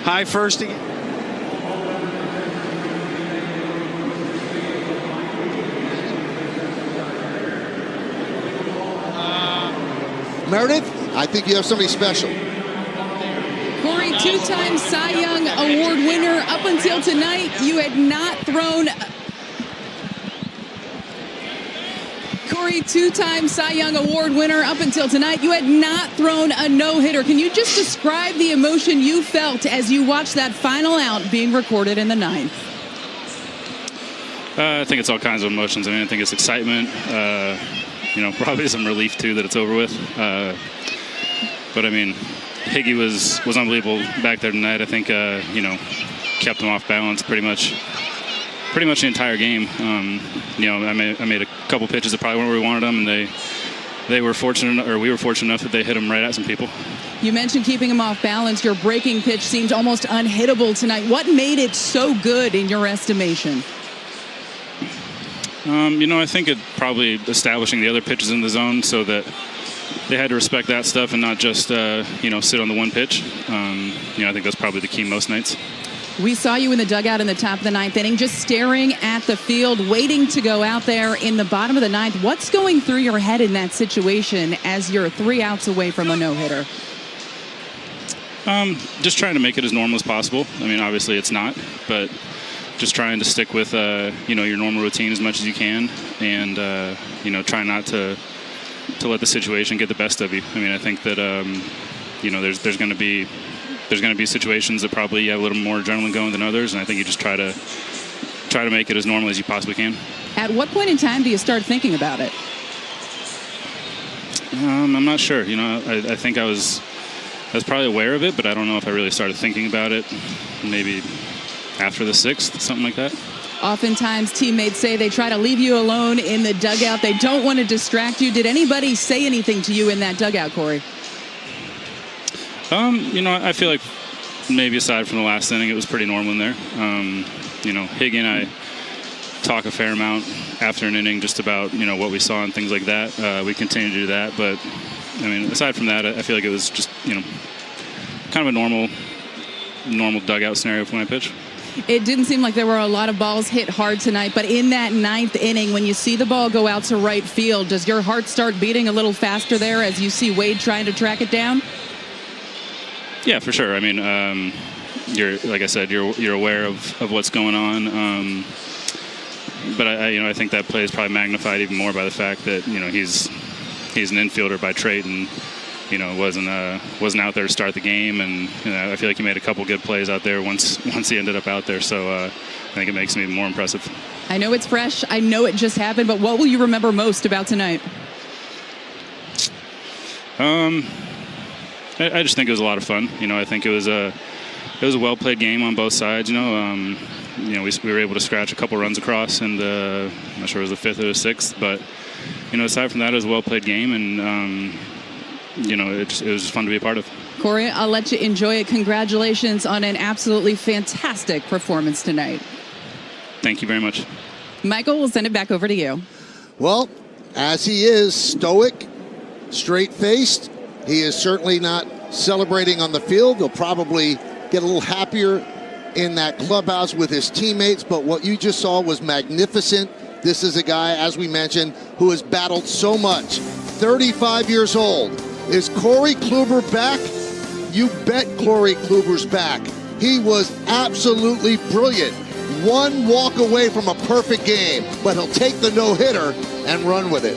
High first again. Meredith, I think you have somebody special. Corey, 2-time Cy Young Award winner. Up until tonight, you had not thrown. Corey, Corey, two-time Cy Young Award winner. Up until tonight, you had not thrown a no-hitter. Can you just describe the emotion you felt as you watched that final out being recorded in the ninth? I think it's all kinds of emotions. I mean, I think it's excitement, probably some relief, too, that it's over with. But, I mean, Higgy was unbelievable back there tonight. I think, kept him off balance pretty much the entire game. I made a couple pitches that probably weren't where we wanted them, and we were fortunate enough that they hit them right at some people. You mentioned keeping him off balance. Your breaking pitch seemed almost unhittable tonight. What made it so good in your estimation? I think it probably establishing the other pitches in the zone so that they had to respect that stuff and not just, sit on the one pitch. I think that's probably the key most nights. We saw you in the dugout in the top of the ninth inning, just staring at the field, waiting to go out there in the bottom of the ninth. What's going through your head in that situation as you're 3 outs away from a no-hitter? Just trying to make it as normal as possible. I mean, obviously it's not, but just trying to stick with, your normal routine as much as you can and, try not to let the situation get the best of you. I mean, I think that, there's going to be situations that probably have a little more adrenaline going than others, and I think you just try to make it as normal as you possibly can. At what point in time do you start thinking about it? I'm not sure. I think I was probably aware of it, but I don't know if I really started thinking about it maybe after the 6th, something like that. Oftentimes teammates say they try to leave you alone in the dugout. They don't want to distract you. Did anybody say anything to you in that dugout, Corey? I feel like maybe aside from the last inning, it was pretty normal in there. Higgy and I talk a fair amount after an inning just about, what we saw and things like that. We continue to do that. But, I mean, aside from that, I feel like it was just, kind of a normal dugout scenario for when I pitch. It didn't seem like there were a lot of balls hit hard tonight, but in that ninth inning, when you see the ball go out to right field, does your heart start beating a little faster there as you see Wade trying to track it down? Yeah, for sure. I mean, you're like I said, you're aware of what's going on. But I think that play is probably magnified even more by the fact that he's an infielder by trade and wasn't out there to start the game, and I feel like he made a couple good plays out there once he ended up out there. So I think it makes him even more impressive. I know it's fresh. I know it just happened, but what will you remember most about tonight? I just think it was a lot of fun. I think it was a well played game on both sides. We were able to scratch a couple runs across, and I'm not sure it was the 5th or the 6th, but aside from that, it was a well played game, and it was fun to be a part of. Corey, I'll let you enjoy it. Congratulations on an absolutely fantastic performance tonight. Thank you very much. Michael, we'll send it back over to you. Well, as he is stoic, straight-faced, he is certainly not celebrating on the field. He'll probably get a little happier in that clubhouse with his teammates, but what you just saw was magnificent. This is a guy, as we mentioned, who has battled so much. 35 years old. Is Corey Kluber back? You bet Corey Kluber's back. He was absolutely brilliant. One walk away from a perfect game, but he'll take the no-hitter and run with it.